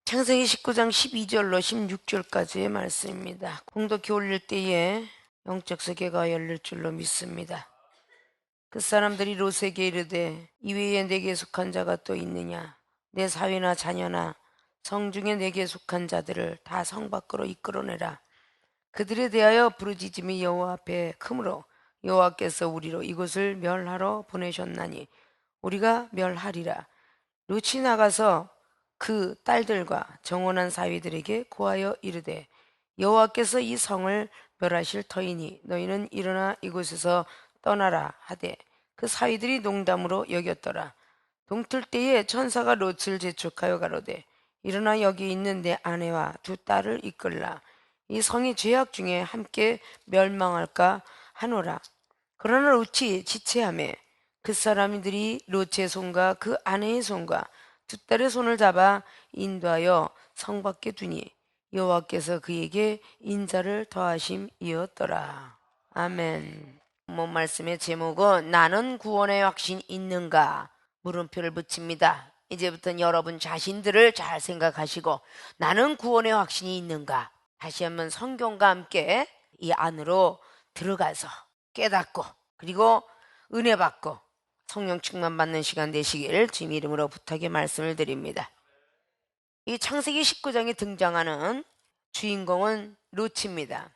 창세기 19장 12절로 16절까지의 말씀입니다. 공덕히 올릴 때에 영적 세계가 열릴 줄로 믿습니다. 그 사람들이 롯에게 이르되 이외에 내게 속한 자가 또 있느냐? 내 사위나 자녀나 성중에 내게 속한 자들을 다 성 밖으로 이끌어내라. 그들에 대하여 부르짖음이 여호와 앞에 크므로 여호와께서 우리로 이곳을 멸하러 보내셨나니 우리가 멸하리라. 롯이 나가서 그 딸들과 정혼한 사위들에게 고하여 이르되 여호와께서 이 성을 멸하실 터이니 너희는 일어나 이곳에서 떠나라 하되 그 사위들이 농담으로 여겼더라. 동틀 때에 천사가 롯을 재촉하여 가로되 일어나 여기 있는 내 아내와 두 딸을 이끌라. 이 성이 죄악 중에 함께 멸망할까 하노라. 그러나 롯이 지체하매 그 사람들이 롯의 손과 그 아내의 손과 두 딸의 손을 잡아 인도하여 성 밖에 두니 여호와께서 그에게 인자를 더하심이었더라. 아멘. 본 말씀의 제목은 나는 구원의 확신이 있는가? 물음표를 붙입니다. 이제부터는 여러분 자신들을 잘 생각하시고 나는 구원의 확신이 있는가? 다시 한번 성경과 함께 이 안으로 들어가서 깨닫고 그리고 은혜 받고 성령 충만 받는 시간 되시길 주님 이름으로 부탁의 말씀을 드립니다. 이 창세기 19장에 등장하는 주인공은 롯입니다.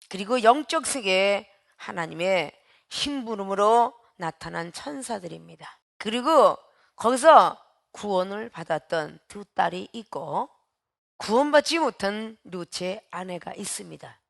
그리고 영적 세계에 하나님의 심부름으로 나타난 천사들입니다. 그리고 거기서 구원을 받았던 두 딸이 있고 구원받지 못한 롯의 아내가 있습니다.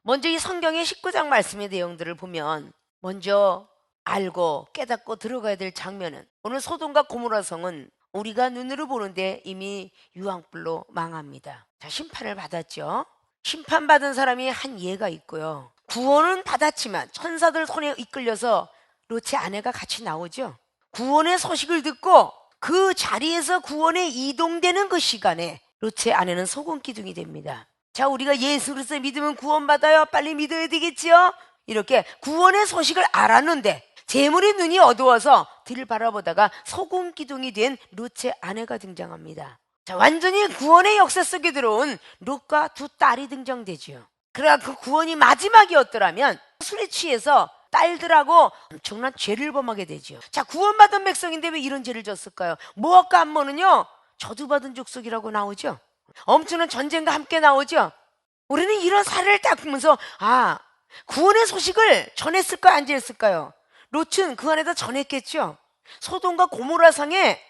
먼저 이 성경의 19장 말씀의 내용들을 보면 먼저 알고 깨닫고 들어가야 될 장면은 오늘 소돔과 고모라 성은 우리가 눈으로 보는데 이미 유황불로 망합니다. 자, 심판을 받았죠. 심판받은 사람이 한 예가 있고요. 구원은 받았지만 천사들 손에 이끌려서 롯의 아내가 같이 나오죠. 구원의 소식을 듣고 그 자리에서 구원에 이동되는 그 시간에 롯의 아내는 소금 기둥이 됩니다. 자, 우리가 예수 그리스도 믿으면 구원받아요. 빨리 믿어야 되겠지요? 이렇게 구원의 소식을 알았는데 재물의 눈이 어두워서 뒤를 바라보다가 소금 기둥이 된 롯의 아내가 등장합니다. 자, 완전히 구원의 역사 속에 들어온 롯과 두 딸이 등장되죠. 그러나 그 구원이 마지막이었더라면 술에 취해서 딸들하고 엄청난 죄를 범하게 되죠. 자, 구원받은 백성인데 왜 이런 죄를 졌을까요? 모압과 암몬은요 저주받은 족속이라고 나오죠. 엄청난 전쟁과 함께 나오죠. 우리는 이런 사례를 딱 보면서 구원의 소식을 전했을까요? 안 전했을까요? 롯은 그 안에다 전했겠죠. 소돔과 고모라 성의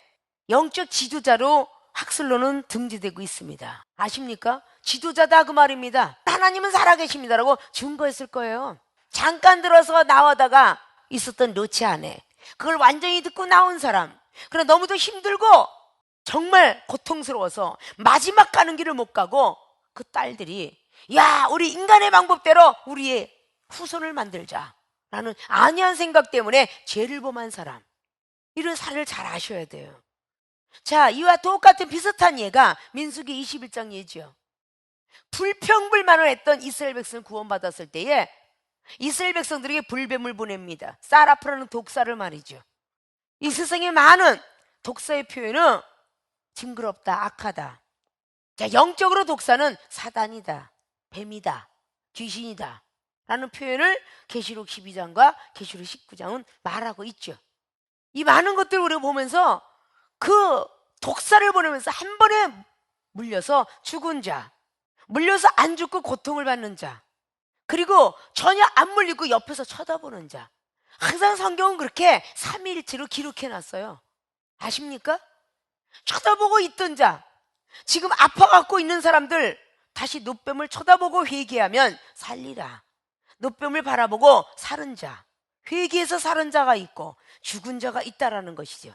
영적 지도자로 학설로는 등재되고 있습니다. 아십니까? 지도자다 그 말입니다. 하나님은 살아계십니다라고 증거했을 거예요. 잠깐 들어서 나오다가 있었던 롯의 아내, 그걸 완전히 듣고 나온 사람, 그러나 너무도 힘들고 정말 고통스러워서 마지막 가는 길을 못 가고 그 딸들이 야, 우리 인간의 방법대로 우리의 후손을 만들자 라는 안이한 생각 때문에 죄를 범한 사람, 이런 사례를 잘 아셔야 돼요. 자, 이와 똑같은 비슷한 예가 민수기 21장 예죠. 불평불만을 했던 이스라엘 백성을 구원받았을 때에 이스라엘 백성들에게 불뱀을 보냅니다. 사라프라는 독사를 말이죠. 이 세상에 많은 독사의 표현은 징그럽다, 악하다. 자, 영적으로 독사는 사단이다, 뱀이다, 귀신이다 라는 표현을 계시록 12장과 계시록 19장은 말하고 있죠. 이 많은 것들을 우리가 보면서 그 독사를 보내면서 한 번에 물려서 죽은 자, 물려서 안 죽고 고통을 받는 자, 그리고 전혀 안 물리고 옆에서 쳐다보는 자, 항상 성경은 그렇게 삼위일체로 기록해놨어요. 아십니까? 쳐다보고 있던 자, 지금 아파갖고 있는 사람들 다시 놋뱀을 쳐다보고 회개하면 살리라. 놋뱀을 바라보고 사는 자, 회개해서 사는 자가 있고 죽은 자가 있다라는 것이죠.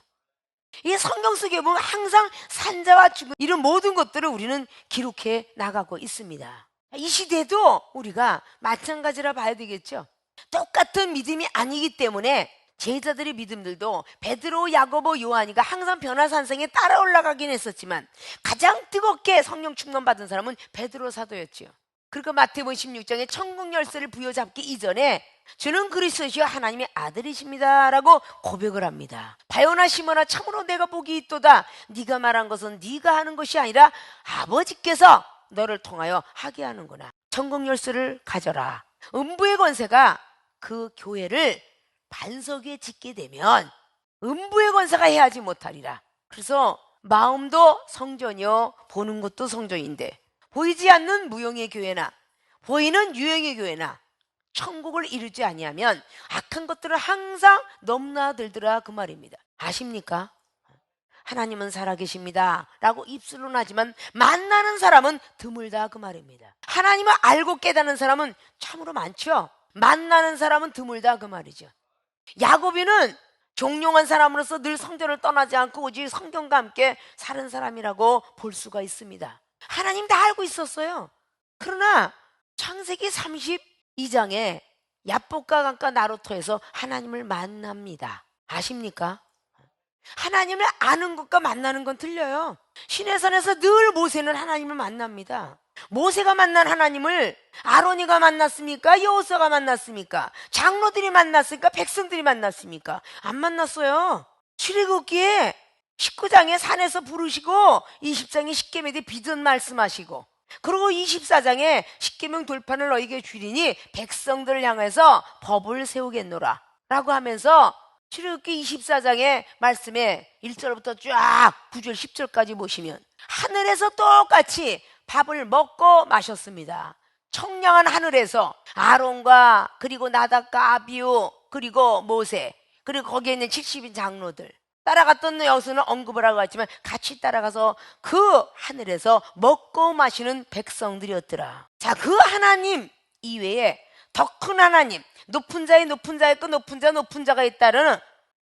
이 성경 속에 보면 항상 산자와 죽은 이런 모든 것들을 우리는 기록해 나가고 있습니다. 이 시대도 우리가 마찬가지라 봐야 되겠죠. 똑같은 믿음이 아니기 때문에 제자들의 믿음들도 베드로, 야고보, 요한이가 항상 변화산성에 따라 올라가긴 했었지만 가장 뜨겁게 성령 충만 받은 사람은 베드로 사도였죠. 그러니까 마태복음 16장에 천국 열쇠를 부여잡기 이전에 주는 그리스도시요 하나님의 아들이십니다 라고 고백을 합니다. 바요나 시몬아 참으로 내가 복이 있도다. 네가 말한 것은 네가 하는 것이 아니라 아버지께서 너를 통하여 하게 하는구나. 천국 열쇠를 가져라. 음부의 권세가 그 교회를 반석 위에 짓게 되면 음부의 권세가 해하지 못하리라. 그래서 마음도 성전이요 보는 것도 성전인데 보이지 않는 무용의 교회나 보이는 유형의 교회나 천국을 이루지 아니하면 악한 것들을 항상 넘나들더라 그 말입니다. 아십니까? 하나님은 살아계십니다 라고 입술로는 하지만 만나는 사람은 드물다 그 말입니다. 하나님을 알고 깨닫는 사람은 참으로 많죠. 만나는 사람은 드물다 그 말이죠. 야고보는 종용한 사람으로서 늘 성전을 떠나지 않고 오직 성경과 함께 사는 사람이라고 볼 수가 있습니다. 하나님 다 알고 있었어요. 그러나 창세기 32장에 야복과 강가 나루토에서 하나님을 만납니다. 아십니까? 하나님을 아는 것과 만나는 건 틀려요. 시내산에서 늘 모세는 하나님을 만납니다. 모세가 만난 하나님을 아론이가 만났습니까? 여호수아가 만났습니까? 장로들이 만났습니까? 백성들이 만났습니까? 안 만났어요. 출애굽기에 19장에 산에서 부르시고 20장에 십계명에 비전 말씀하시고 그리고 24장에 십계명 돌판을 너에게 주리니 백성들을 향해서 법을 세우겠노라 라고 하면서 출애굽기 24장의 말씀에 1절부터 쫙 9절 10절까지 보시면 하늘에서 똑같이 밥을 먹고 마셨습니다. 청량한 하늘에서 아론과 그리고 나답과 아비후 그리고 모세 그리고 거기에 있는 70인 장로들 따라갔던 여수는 언급을 하고 갔지만 같이 따라가서 그 하늘에서 먹고 마시는 백성들이었더라. 자, 그 하나님 이외에 더 큰 하나님 높은 자의 높은 자의 그 높은 자가 있다는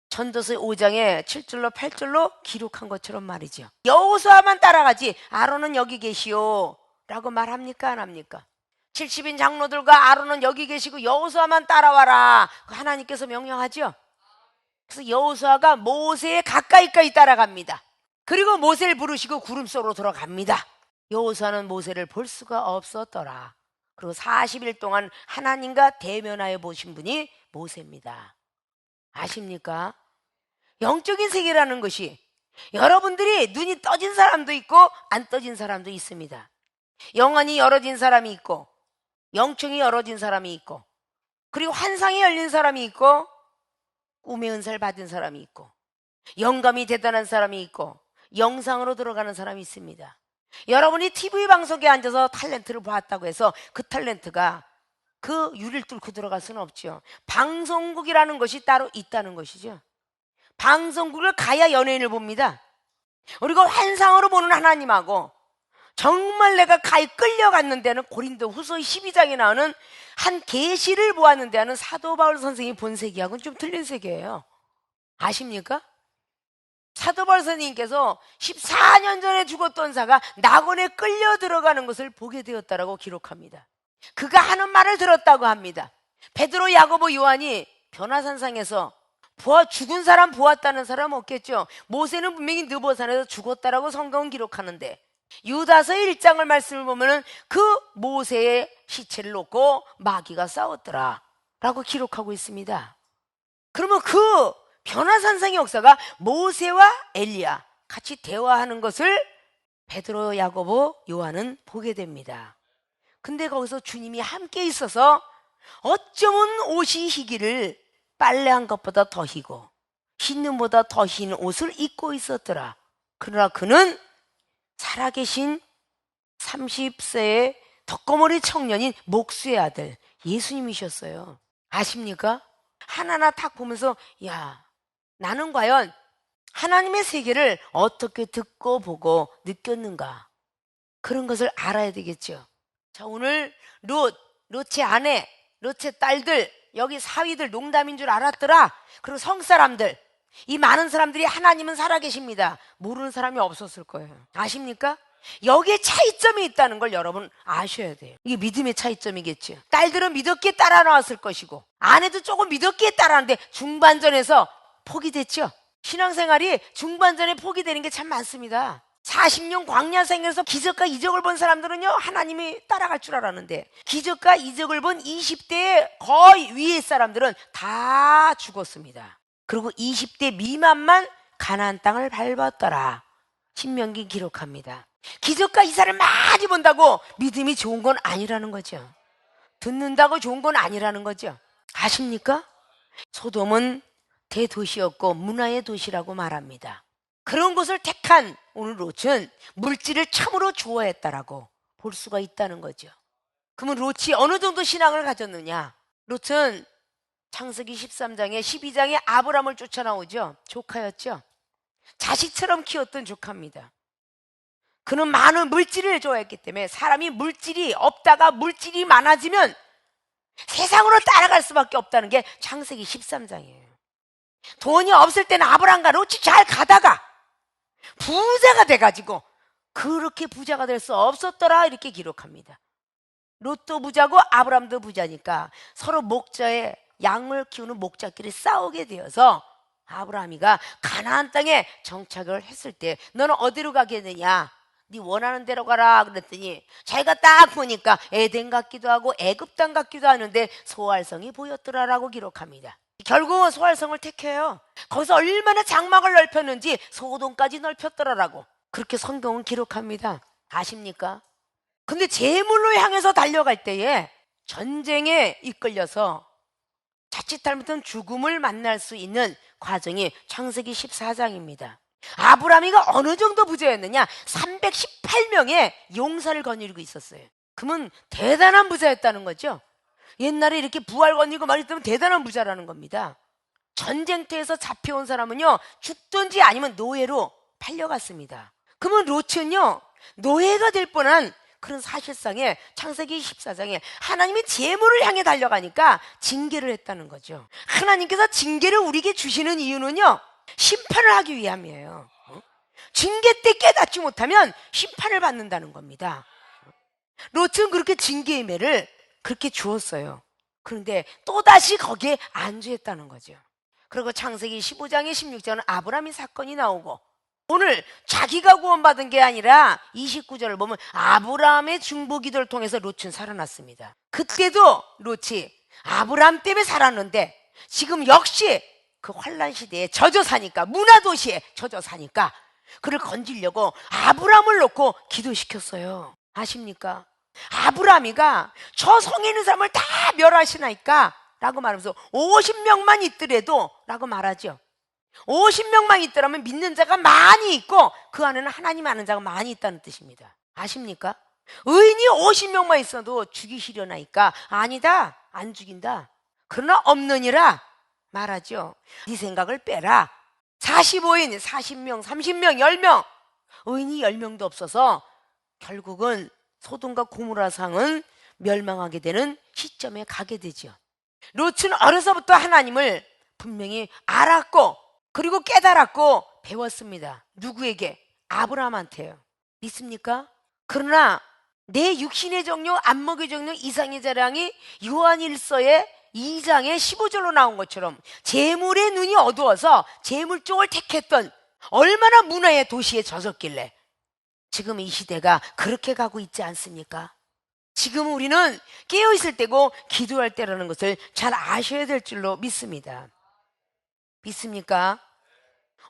전도서 5장에 7절로 8절로 기록한 것처럼 말이죠. 여호수아만 따라가지 아론은 여기 계시오 라고 말합니까 안 합니까? 70인 장로들과 아론은 여기 계시고 여호수아만 따라와라 하나님께서 명령하죠. 그래서 여호수아가 모세에 가까이 따라갑니다. 그리고 모세를 부르시고 구름 속으로 들어갑니다. 여호수아는 모세를 볼 수가 없었더라. 그리고 40일 동안 하나님과 대면하여 보신 분이 모세입니다. 아십니까? 영적인 세계라는 것이 여러분들이 눈이 떠진 사람도 있고 안 떠진 사람도 있습니다. 영안이 열어진 사람이 있고 영청이 열어진 사람이 있고 그리고 환상이 열린 사람이 있고 꿈의 은사를 받은 사람이 있고 영감이 대단한 사람이 있고 영상으로 들어가는 사람이 있습니다. 여러분이 TV 방송에 앉아서 탤런트를 보았다고 해서 그 탤런트가 그 유리를 뚫고 들어갈 수는 없죠. 방송국이라는 것이 따로 있다는 것이죠. 방송국을 가야 연예인을 봅니다. 그리고 환상으로 보는 하나님하고 정말 내가 가히 끌려갔는데는 고린도 후서 12장에 나오는 한 계시를 보았는데 하는 사도 바울 선생님이 본 세계하고는 좀 틀린 세계예요. 아십니까? 사도 바울 선생님께서 14년 전에 죽었던 자가 낙원에 끌려 들어가는 것을 보게 되었다라고 기록합니다. 그가 하는 말을 들었다고 합니다. 베드로, 야고보, 요한이 변화산상에서 죽은 사람 보았다는 사람 없겠죠. 모세는 분명히 느보산에서 죽었다라고 성경은 기록하는데 유다서 1장을 말씀을 보면은 그 모세의 시체를 놓고 마귀가 싸웠더라 라고 기록하고 있습니다. 그러면 그 변화산상의 역사가 모세와 엘리야 같이 대화하는 것을 베드로, 야고보, 요한은 보게 됩니다. 근데 거기서 주님이 함께 있어서 어쩌면 옷이 희기를 빨래한 것보다 더 희고 흰 눈보다 더 흰 옷을 입고 있었더라. 그러나 그는 살아계신 30세의 덕거머리 청년인 목수의 아들 예수님이셨어요. 아십니까? 하나하나 탁 보면서 야, 나는 과연 하나님의 세계를 어떻게 듣고 보고 느꼈는가, 그런 것을 알아야 되겠죠. 자, 오늘 롯의 아내, 롯의 딸들, 여기 사위들 농담인 줄 알았더라. 그리고 성사람들, 이 많은 사람들이 하나님은 살아계십니다 모르는 사람이 없었을 거예요. 아십니까? 여기에 차이점이 있다는 걸 여러분 아셔야 돼요. 이게 믿음의 차이점이겠죠. 딸들은 믿었기에 따라 나왔을 것이고 아내도 조금 믿었기에 따라하는데 중반전에서 포기됐죠. 신앙생활이 중반전에 포기되는 게 참 많습니다. 40년 광야생에서 기적과 이적을 본 사람들은요, 하나님이 따라갈 줄 알았는데, 기적과 이적을 본 20대의 거의 위의 사람들은 다 죽었습니다. 그리고 20대 미만만 가나안 땅을 밟았더라. 신명기 기록합니다. 기적과 이사를 많이 본다고 믿음이 좋은 건 아니라는 거죠. 듣는다고 좋은 건 아니라는 거죠. 아십니까? 소돔은 대도시였고 문화의 도시라고 말합니다. 그런 곳을 택한 오늘 롯은 물질을 참으로 좋아했다라고 볼 수가 있다는 거죠. 그러면 롯이 어느 정도 신앙을 가졌느냐? 롯은 창세기 13장에 12장에 아브람을 쫓아나오죠. 조카였죠. 자식처럼 키웠던 조카입니다. 그는 많은 물질을 좋아했기 때문에 사람이 물질이 없다가 물질이 많아지면 세상으로 따라갈 수밖에 없다는 게 창세기 13장이에요. 돈이 없을 때는 아브람과 롯이 잘 가다가 부자가 돼가지고 그렇게 부자가 될 수 없었더라 이렇게 기록합니다. 롯도 부자고 아브람도 부자니까 서로 목자의 양을 키우는 목자끼리 싸우게 되어서 아브라함이가 가나안 땅에 정착을 했을 때 너는 어디로 가겠느냐? 네 원하는 대로 가라 그랬더니 자기가 딱 보니까 에덴 같기도 하고 애굽 땅 같기도 하는데 소활성이 보였더라라고 기록합니다. 결국은 소활성을 택해요. 거기서 얼마나 장막을 넓혔는지 소돔까지 넓혔더라라고 그렇게 성경은 기록합니다. 아십니까? 근데 재물로 향해서 달려갈 때에 전쟁에 이끌려서 자칫 잘못하면 죽음을 만날 수 있는 과정이 창세기 14장입니다. 아브라함이가 어느 정도 부자였느냐? 318명의 용사를 거느리고 있었어요. 그러면 대단한 부자였다는 거죠. 옛날에 이렇게 부활 거느리고 말했다면 대단한 부자라는 겁니다. 전쟁터에서 잡혀온 사람은요, 죽든지 아니면 노예로 팔려갔습니다. 그러면 롯은요, 노예가 될 뻔한 그런 사실상에 창세기 14장에 하나님이 재물을 향해 달려가니까 징계를 했다는 거죠. 하나님께서 징계를 우리에게 주시는 이유는요, 심판을 하기 위함이에요. 징계 때 깨닫지 못하면 심판을 받는다는 겁니다. 롯은 그렇게 징계의 매를 그렇게 주었어요. 그런데 또다시 거기에 안주했다는 거죠. 그리고 창세기 15장에 16장은 아브라함의 사건이 나오고 오늘 자기가 구원받은 게 아니라 29절을 보면 아브라함의 중보기도를 통해서 롯은 살아났습니다. 그때도 롯이 아브라함 때문에 살았는데 지금 역시 그 환란 시대에 젖어 사니까 문화도시에 젖어 사니까 그를 건지려고 아브라함을 놓고 기도시켰어요. 아십니까? 아브라함이가 저 성에 있는 사람을 다 멸하시나이까 라고 말하면서 50명만 있더라도 라고 말하죠. 50명만 있더라면 믿는 자가 많이 있고 그 안에는 하나님 아는 자가 많이 있다는 뜻입니다. 아십니까? 의인이 50명만 있어도 죽이시려나이까 아니다, 안 죽인다. 그러나 없느니라 말하죠. 네 생각을 빼라. 45인, 40명, 30명, 10명 의인이 10명도 없어서 결국은 소돔과 고모라 상은 멸망하게 되는 시점에 가게 되죠. 롯은 어려서부터 하나님을 분명히 알았고 그리고 깨달았고 배웠습니다. 누구에게? 아브라함한테요. 믿습니까? 그러나 내 육신의 정욕, 안목의 정욕, 이상의 자랑이 요한일서의 2장의 15절로 나온 것처럼 재물의 눈이 어두워서 재물 쪽을 택했던 얼마나 문화의 도시에 젖었길래 지금 이 시대가 그렇게 가고 있지 않습니까? 지금 우리는 깨어있을 때고 기도할 때라는 것을 잘 아셔야 될 줄로 믿습니다. 믿습니까?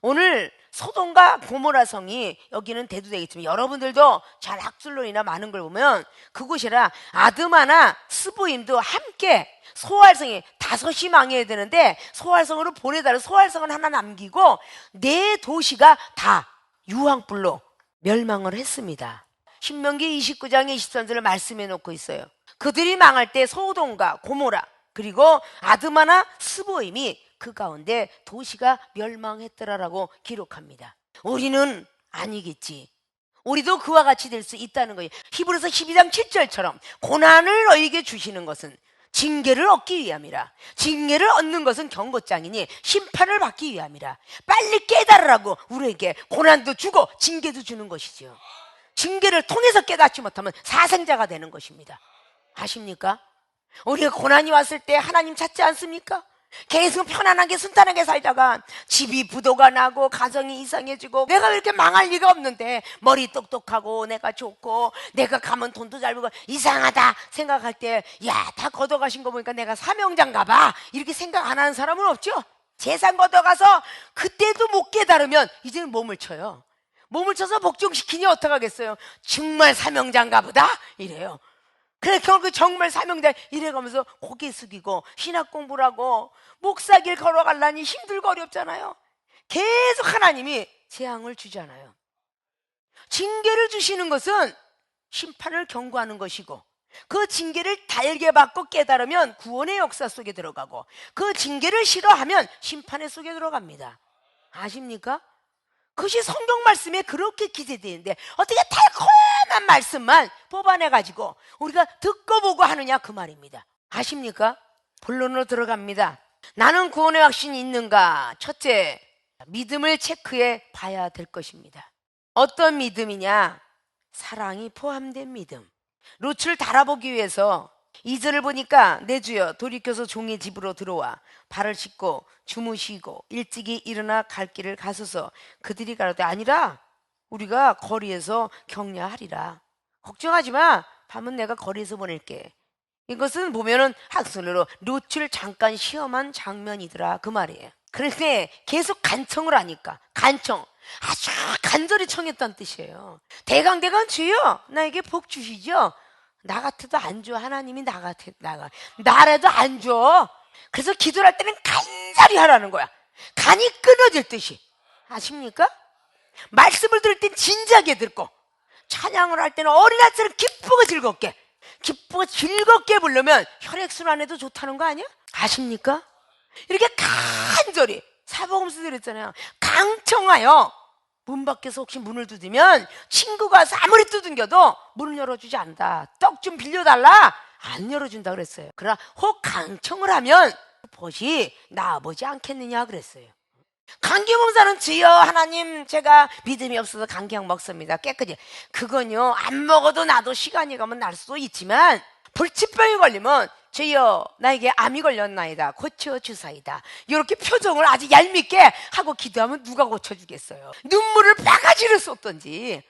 오늘 소돔과 고모라 성이 여기는 대두되겠지만 여러분들도 잘 학술론이나 많은 걸 보면 그곳이라 아드마나 스보임도 함께 소활성이 5이 망해야 되는데 소활성으로 보내달라 소활성을 하나 남기고 4도시가 다 유황불로 멸망을 했습니다. 신명기 29장의 23절을 말씀해 놓고 있어요. 그들이 망할 때 소돔과 고모라 그리고 아드마나 스보임이 그 가운데 도시가 멸망했더라라고 기록합니다. 우리는 아니겠지. 우리도 그와 같이 될 수 있다는 거예요. 히브리서 12장 7절처럼 고난을 너희에게 주시는 것은 징계를 얻기 위함이라. 징계를 얻는 것은 경고장이니 심판을 받기 위함이라. 빨리 깨달으라고 우리에게 고난도 주고 징계도 주는 것이죠. 징계를 통해서 깨닫지 못하면 사생자가 되는 것입니다. 아십니까? 우리가 고난이 왔을 때 하나님 찾지 않습니까? 계속 편안하게 순탄하게 살다가 집이 부도가 나고 가정이 이상해지고 내가 왜 이렇게 망할 리가 없는데 머리 똑똑하고 내가 좋고 내가 가면 돈도 잘 벌고 이상하다 생각할 때 야, 다 걷어가신 거 보니까 내가 사명자인가 봐 이렇게 생각 안 하는 사람은 없죠. 재산 걷어가서 그때도 못 깨달으면 이제는 몸을 쳐요. 몸을 쳐서 복종시키니 어떡하겠어요. 정말 사명자인가 보다 이래요. 그래 결국 정말 사명자 이래가면서 고개 숙이고 신학 공부를 하고 목사길 걸어가려니 힘들고 어렵잖아요. 계속 하나님이 재앙을 주잖아요. 징계를 주시는 것은 심판을 경고하는 것이고 그 징계를 달게 받고 깨달으면 구원의 역사 속에 들어가고 그 징계를 싫어하면 심판의 속에 들어갑니다. 아십니까? 그것이 성경 말씀에 그렇게 기재되어 있는데 어떻게 달콤한 말씀만 뽑아내가지고 우리가 듣고 보고 하느냐 그 말입니다. 아십니까? 본론으로 들어갑니다. 나는 구원의 확신이 있는가? 첫째, 믿음을 체크해 봐야 될 것입니다. 어떤 믿음이냐? 사랑이 포함된 믿음. 롯을 달아보기 위해서 2절을 보니까 내 주여 돌이켜서 종의 집으로 들어와 발을 씻고 주무시고 일찍이 일어나 갈 길을 가소서. 그들이 가로되 아니라 우리가 거리에서 격려하리라. 걱정하지 마. 밤은 내가 거리에서 보낼게. 이것은 보면은 학설로 롯을 잠깐 시험한 장면이더라 그 말이에요. 그런데 계속 간청을 하니까 간청 아주 간절히 청했다는 뜻이에요. 대강대강 주여 나에게 복 주시죠. 나 같아도 안 줘. 하나님이 나라도 안 줘. 그래서 기도를 할 때는 간절히 하라는 거야. 간이 끊어질 듯이. 아십니까? 말씀을 들을 땐 진지하게 듣고 찬양을 할 때는 어린아이처럼 기쁘고 즐겁게 부르면 혈액순환에도 좋다는 거 아니야? 아십니까? 이렇게 간절히 사복음서 드렸잖아요. 강청하여 문 밖에서 혹시 문을 두드리면 친구가 와서 아무리 두둥겨도 문을 열어주지 않는다. 떡 좀 빌려달라. 안 열어준다 그랬어요. 그러나 혹 강청을 하면 벗이 나아보지 않겠느냐 그랬어요. 감기몸살은 주여 하나님 제가 믿음이 없어서 감기약 먹습니다. 깨끗이. 그건요 안 먹어도 나도 시간이 가면 날 수도 있지만 불치병이 걸리면 주여 나에게 암이 걸렸나이다 고쳐주사이다 이렇게 표정을 아주 얄밉게 하고 기도하면 누가 고쳐주겠어요. 눈물을 바가지를 쏟던지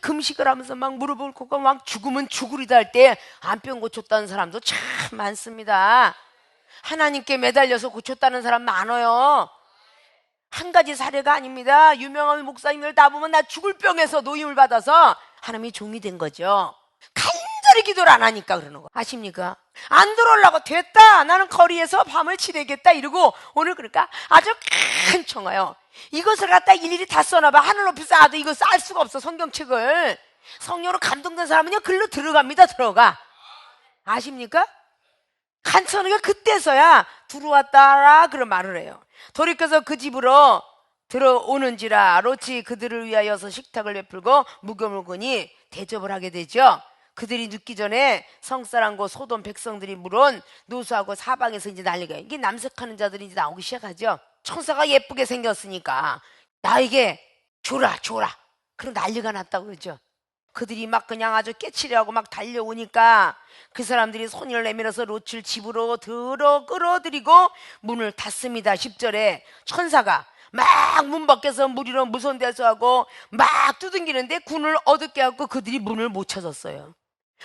금식을 하면서 막 무릎을 꿇고 막 죽으면 죽으리다 할 때 암병 고쳤다는 사람도 참 많습니다. 하나님께 매달려서 고쳤다는 사람 많아요. 한 가지 사례가 아닙니다. 유명한 목사님들 다 보면 나 죽을 병에서 노임을 받아서 하나님이 종이 된 거죠. 간절히 기도를 안 하니까 그러는 거 아십니까? 안 들어오려고 됐다 나는 거리에서 밤을 지내겠다 이러고 오늘 그러니까 아주 간청해요. 이것을 갖다 일일이 다 써놔봐. 하늘 높이 쌓아도 이거 쌓을 수가 없어. 성경책을. 성령으로 감동된 사람은요 글로 들어갑니다. 들어가. 아십니까? 간청하니까 그때서야 들어왔다라 그런 말을 해요. 돌이켜서 그 집으로 들어오는지라 롯이 그들을 위하여서 식탁을 베풀고 무덤을 거니 대접을 하게 되죠. 그들이 눕기 전에 성사람과 소돔 백성들이 물론 노수하고 사방에서 이제 난리가 이게 남색하는 자들이 이제 나오기 시작하죠. 천사가 예쁘게 생겼으니까 나에게 줘라 그럼 난리가 났다고 그러죠. 그들이 막 그냥 아주 깨치려고 막 달려오니까 그 사람들이 손을 내밀어서 롯을 집으로 들어 끌어들이고 문을 닫습니다. 10절에 천사가 막 문 밖에서 무리로 무서운 데서 하고 막 두둥기는데 군을 어둡게 하고 그들이 문을 못 찾았어요.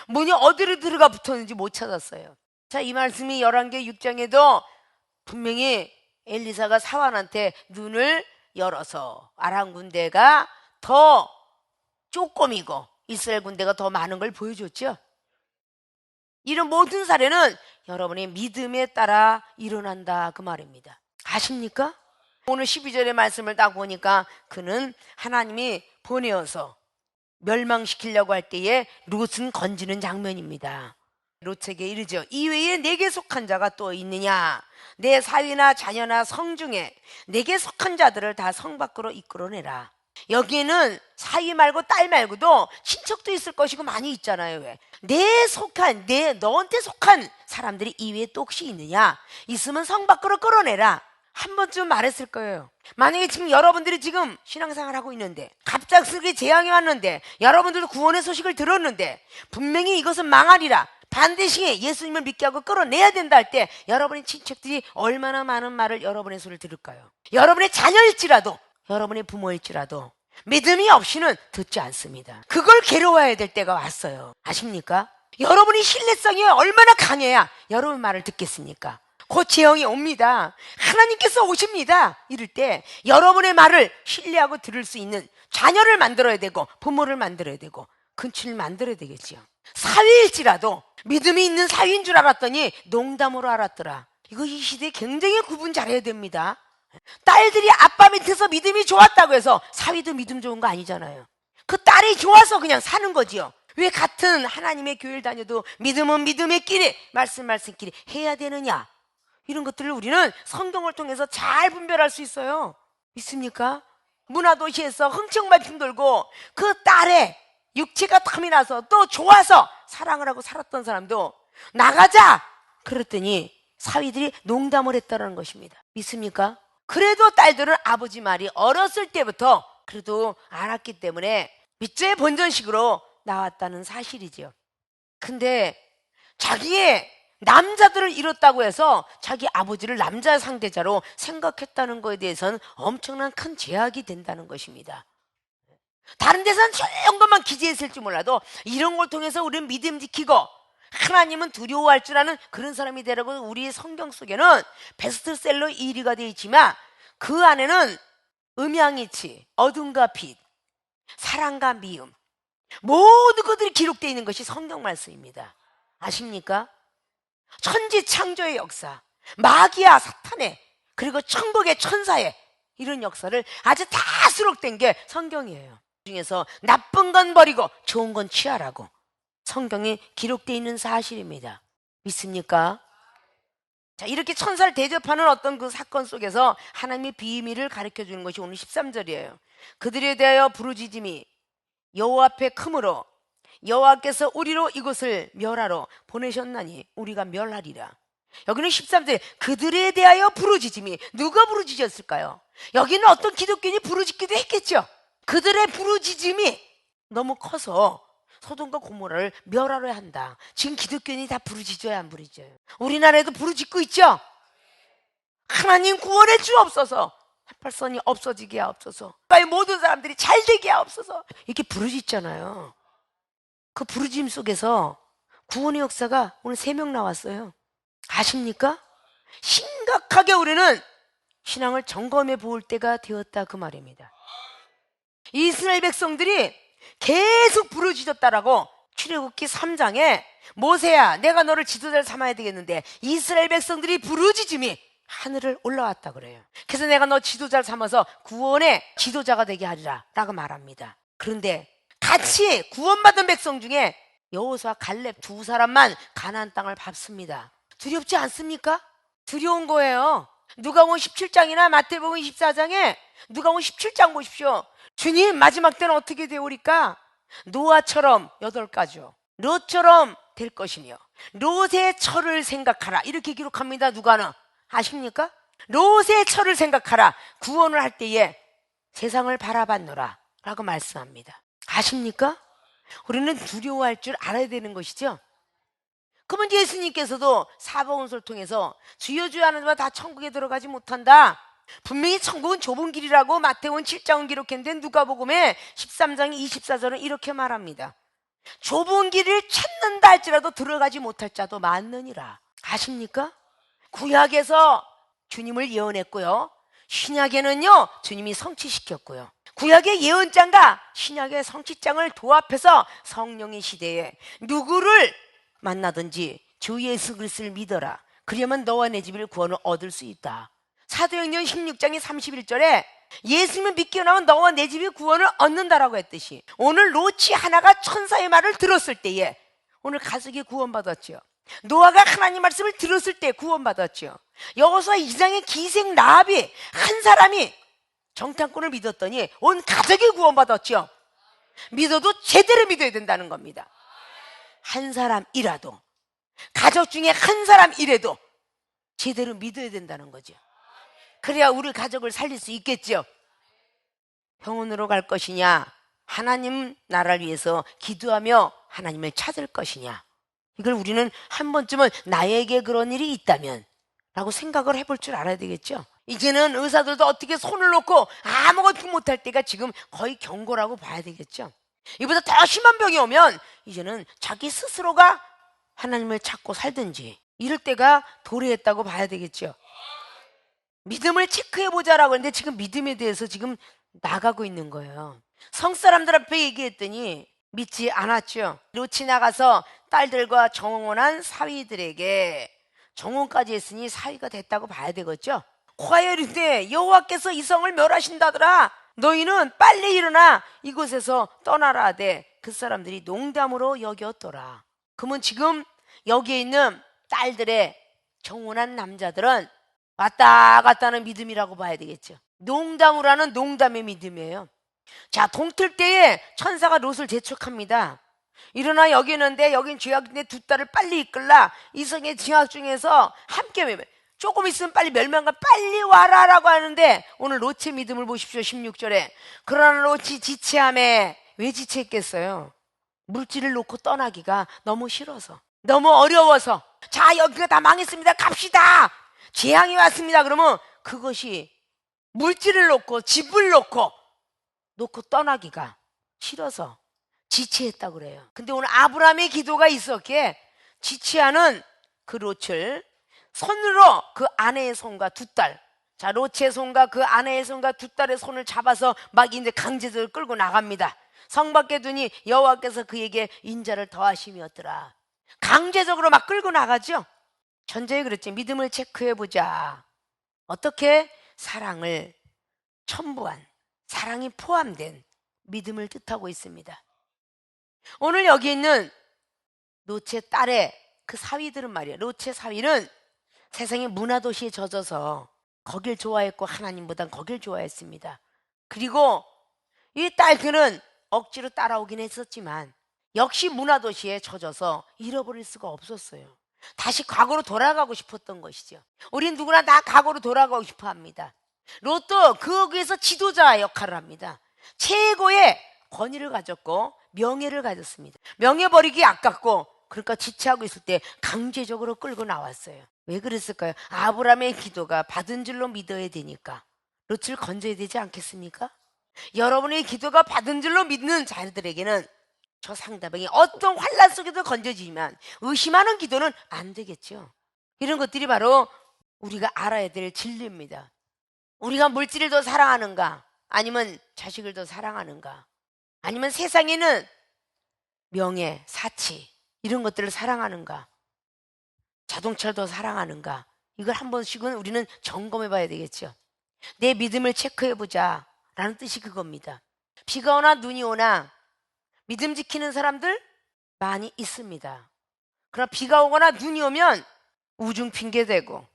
문이 어디로 들어가 붙었는지 못 찾았어요. 자, 이 말씀이 11개 6장에도 분명히 엘리사가 사환한테 눈을 열어서 아람 군대가 더 쪼꼬미고 이스라엘 군대가 더 많은 걸 보여줬죠. 이런 모든 사례는 여러분의 믿음에 따라 일어난다 그 말입니다. 아십니까? 오늘 12절의 말씀을 딱 보니까 그는 하나님이 보내어서 멸망시키려고 할 때에 롯은 건지는 장면입니다. 롯에게 이르죠. 이외에 내게 속한 자가 또 있느냐? 내 사위나 자녀나 성 중에 내게 속한 자들을 다 성 밖으로 이끌어내라. 여기에는 사위 말고 딸 말고도 친척도 있을 것이고 많이 있잖아요. 왜? 너한테 속한 사람들이 이외에 또 혹시 있느냐? 있으면 성 밖으로 끌어내라. 한 번쯤 말했을 거예요. 만약에 지금 여러분들이 지금 신앙생활 하고 있는데 갑작스럽게 재앙이 왔는데 여러분들도 구원의 소식을 들었는데 분명히 이것은 망하리라 반드시 예수님을 믿게 하고 끌어내야 된다 할 때 여러분의 친척들이 얼마나 많은 말을 여러분의 소리를 들을까요? 여러분의 자녀일지라도, 여러분의 부모일지라도 믿음이 없이는 듣지 않습니다. 그걸 괴로워해야 될 때가 왔어요. 아십니까? 여러분이 신뢰성이 얼마나 강해야 여러분 말을 듣겠습니까? 곧 재앙이 옵니다. 하나님께서 오십니다. 이럴 때 여러분의 말을 신뢰하고 들을 수 있는 자녀를 만들어야 되고 부모를 만들어야 되고 근친을 만들어야 되겠지요. 사위일지라도 믿음이 있는 사위인 줄 알았더니 농담으로 알았더라. 이거 이 시대에 굉장히 구분 잘해야 됩니다. 딸들이 아빠 밑에서 믿음이 좋았다고 해서 사위도 믿음 좋은 거 아니잖아요. 그 딸이 좋아서 그냥 사는 거지요. 왜 같은 하나님의 교회를 다녀도 믿음은 믿음의 끼리, 말씀끼리 해야 되느냐? 이런 것들을 우리는 성경을 통해서 잘 분별할 수 있어요. 믿습니까? 문화도시에서 흥청망청 돌고 그 딸의 육체가 탐이 나서 또 좋아서 사랑을 하고 살았던 사람도 나가자! 그랬더니 사위들이 농담을 했다는 것입니다. 믿습니까? 그래도 딸들은 아버지 말이 어렸을 때부터 그래도 알았기 때문에 밑죄 본전식으로 나왔다는 사실이죠. 근데 자기의 남자들을 잃었다고 해서 자기 아버지를 남자 상대자로 생각했다는 것에 대해서는 엄청난 큰 제약이 된다는 것입니다. 다른 데서는 좋은 것만 기재했을지 몰라도 이런 걸 통해서 우리는 믿음 지키고 하나님은 두려워할 줄 아는 그런 사람이 되라고 우리의 성경 속에는 베스트셀러 1위가 되어 있지만 그 안에는 음양이치, 어둠과 빛, 사랑과 미움 모든 것들이 기록되어 있는 것이 성경 말씀입니다. 아십니까? 천지 창조의 역사, 마귀와 사탄의 그리고 천국의 천사의 이런 역사를 아주 다 수록된 게 성경이에요. 중에서 나쁜 건 버리고 좋은 건 취하라고 성경에 기록되어 있는 사실입니다. 믿습니까? 자, 이렇게 천사를 대접하는 어떤 그 사건 속에서 하나님의 비밀을 가르쳐 주는 것이 오늘 13절이에요. 그들에 대하여 부르짖음이 여호와 앞에 크므로 여호와께서 우리로 이곳을 멸하러 보내셨나니 우리가 멸하리라. 여기는 13절 그들에 대하여 부르짖음이 누가 부르짖었을까요? 여기는 어떤 기독교인이 부르짖기도 했겠죠. 그들의 부르짖음이 너무 커서 소돔과 고모라를 멸하려 한다. 지금 기독교인이 다 부르짖어야 안 부르짖어요? 우리나라에도 부르짖고 있죠. 하나님 구원해 주옵소서. 해팔선이 없어지게 하옵소서. 모든 사람들이 잘 되게 하옵소서. 이렇게 부르짖잖아요. 그 부르짖음 속에서 구원의 역사가 오늘 3명 나왔어요. 아십니까? 심각하게 우리는 신앙을 점검해 볼 때가 되었다 그 말입니다. 이스라엘 백성들이 계속 부르짖었다라고 출애굽기 3장에 모세야 내가 너를 지도자를 삼아야 되겠는데 이스라엘 백성들이 부르짖음이 하늘을 올라왔다 그래요. 그래서 내가 너 지도자를 삼아서 구원의 지도자가 되게 하리라 라고 말합니다. 그런데 같이 구원받은 백성 중에 여호수아 갈렙 2사람만 가나안 땅을 밟습니다. 두렵지 않습니까? 두려운 거예요. 누가복음 17장이나 마태복음 24장에 누가복음 17장 보십시오. 주님 마지막 때는 어떻게 되오리까? 노아처럼 8가지요. 롯처럼 될 것이며 롯의 철을 생각하라 이렇게 기록합니다. 누가는 아십니까? 롯의 철을 생각하라 구원을 할 때에 세상을 바라봤노라 라고 말씀합니다. 아십니까? 우리는 두려워할 줄 알아야 되는 것이죠. 그러면 예수님께서도 사복음서를 통해서 주여 주여 하는 자만 다 천국에 들어가지 못한다. 분명히 천국은 좁은 길이라고 마태복음 7장은 기록했는데 누가복음에 13장 24절은 이렇게 말합니다. 좁은 길을 찾는다 할지라도 들어가지 못할 자도 많느니라. 아십니까? 구약에서 주님을 예언했고요. 신약에는요 주님이 성취시켰고요. 구약의 예언장과 신약의 성취장을 도합해서 성령의 시대에 누구를 만나든지 주 예수 그리스도를 믿어라. 그러면 너와 내 집을 구원을 얻을 수 있다. 사도행전 16장의 31절에 예수님을 믿기로 하면 너와 내 집이 구원을 얻는다라고 했듯이 오늘 롯이 하나가 천사의 말을 들었을 때에 오늘 가족이 구원받았죠. 노아가 하나님 말씀을 들었을 때 구원받았죠. 여호수아 2장의 기생 라합이 한 사람이 정탐꾼을 믿었더니 온 가족이 구원받았죠. 믿어도 제대로 믿어야 된다는 겁니다. 한 사람이라도 가족 중에 한 사람이라도 제대로 믿어야 된다는 거죠. 그래야 우리 가족을 살릴 수 있겠죠. 병원으로 갈 것이냐 하나님 나라를 위해서 기도하며 하나님을 찾을 것이냐 이걸 우리는 한 번쯤은 나에게 그런 일이 있다면 라고 생각을 해볼 줄 알아야 되겠죠. 이제는 의사들도 어떻게 손을 놓고 아무것도 못할 때가 지금 거의 경고라고 봐야 되겠죠. 이보다 더 심한 병이 오면 이제는 자기 스스로가 하나님을 찾고 살든지 이럴 때가 도래했다고 봐야 되겠죠. 믿음을 체크해보자라고 했는데 지금 믿음에 대해서 지금 나가고 있는 거예요. 성사람들 앞에 얘기했더니 믿지 않았죠. 롯이 나가서 딸들과 정혼한 사위들에게 정혼까지 했으니 사위가 됐다고 봐야 되겠죠. 과연 이르되 여호와께서 이 성을 멸하신다더라. 너희는 빨리 일어나 이곳에서 떠나라 하되 그 사람들이 농담으로 여겼더라. 그러면 지금 여기에 있는 딸들의 정혼한 남자들은 왔다 갔다 하는 믿음이라고 봐야 되겠죠. 농담으로 하는 농담의 믿음이에요. 자, 동틀 때에 천사가 롯을 재촉합니다. 일어나 여기 있는데 여긴 죄악인데 두 딸을 빨리 이끌라. 이 성의 징악 중에서 함께 조금 있으면 빨리 멸망가 빨리 와라 라고 하는데 오늘 롯의 믿음을 보십시오. 16절에 그러나 롯이 지체함에 왜 지체했겠어요? 물질을 놓고 떠나기가 너무 싫어서, 너무 어려워서. 자, 여기가 다 망했습니다, 갑시다. 재앙이 왔습니다. 그러면 그것이 물질을 놓고 집을 놓고 떠나기가 싫어서 지체했다고 그래요. 근데 오늘 아브라함의 기도가 있었기에 지체하는 그 롯을 손으로 그 아내의 손과 두 딸, 자, 롯의 손과 그 아내의 손과 두 딸의 손을 잡아서 막 이제 강제적으로 끌고 나갑니다. 성 밖에 두니 여호와께서 그에게 인자를 더하심이었더라. 강제적으로 막 끌고 나가죠. 전제에 그랬지. 믿음을 체크해보자. 어떻게? 사랑을 첨부한, 사랑이 포함된 믿음을 뜻하고 있습니다. 오늘 여기 있는 롯의 딸의 그 사위들은 말이에요. 롯의 사위는 세상의 문화도시에 젖어서 거길 좋아했고 하나님보단 거길 좋아했습니다. 그리고 이 딸들은 억지로 따라오긴 했었지만 역시 문화도시에 젖어서 잃어버릴 수가 없었어요. 다시 과거로 돌아가고 싶었던 것이죠. 우린 누구나 다 과거로 돌아가고 싶어 합니다. 롯도 거기에서 지도자 역할을 합니다. 최고의 권위를 가졌고 명예를 가졌습니다. 명예 버리기 아깝고 그러니까 지체하고 있을 때 강제적으로 끌고 나왔어요. 왜 그랬을까요? 아브라함의 기도가 받은 줄로 믿어야 되니까 롯을 건져야 되지 않겠습니까? 여러분의 기도가 받은 줄로 믿는 자들에게는 저 상대방이 어떤 환난 속에도 건져지지만 의심하는 기도는 안 되겠죠. 이런 것들이 바로 우리가 알아야 될 진리입니다. 우리가 물질을 더 사랑하는가? 아니면 자식을 더 사랑하는가? 아니면 세상에는 명예, 사치 이런 것들을 사랑하는가? 자동차를 더 사랑하는가? 이걸 한 번씩은 우리는 점검해 봐야 되겠죠. 내 믿음을 체크해 보자 라는 뜻이 그겁니다. 비가 오나 눈이 오나 믿음 지키는 사람들 많이 있습니다. 그러나 비가 오거나 눈이 오면 우중 핑계대고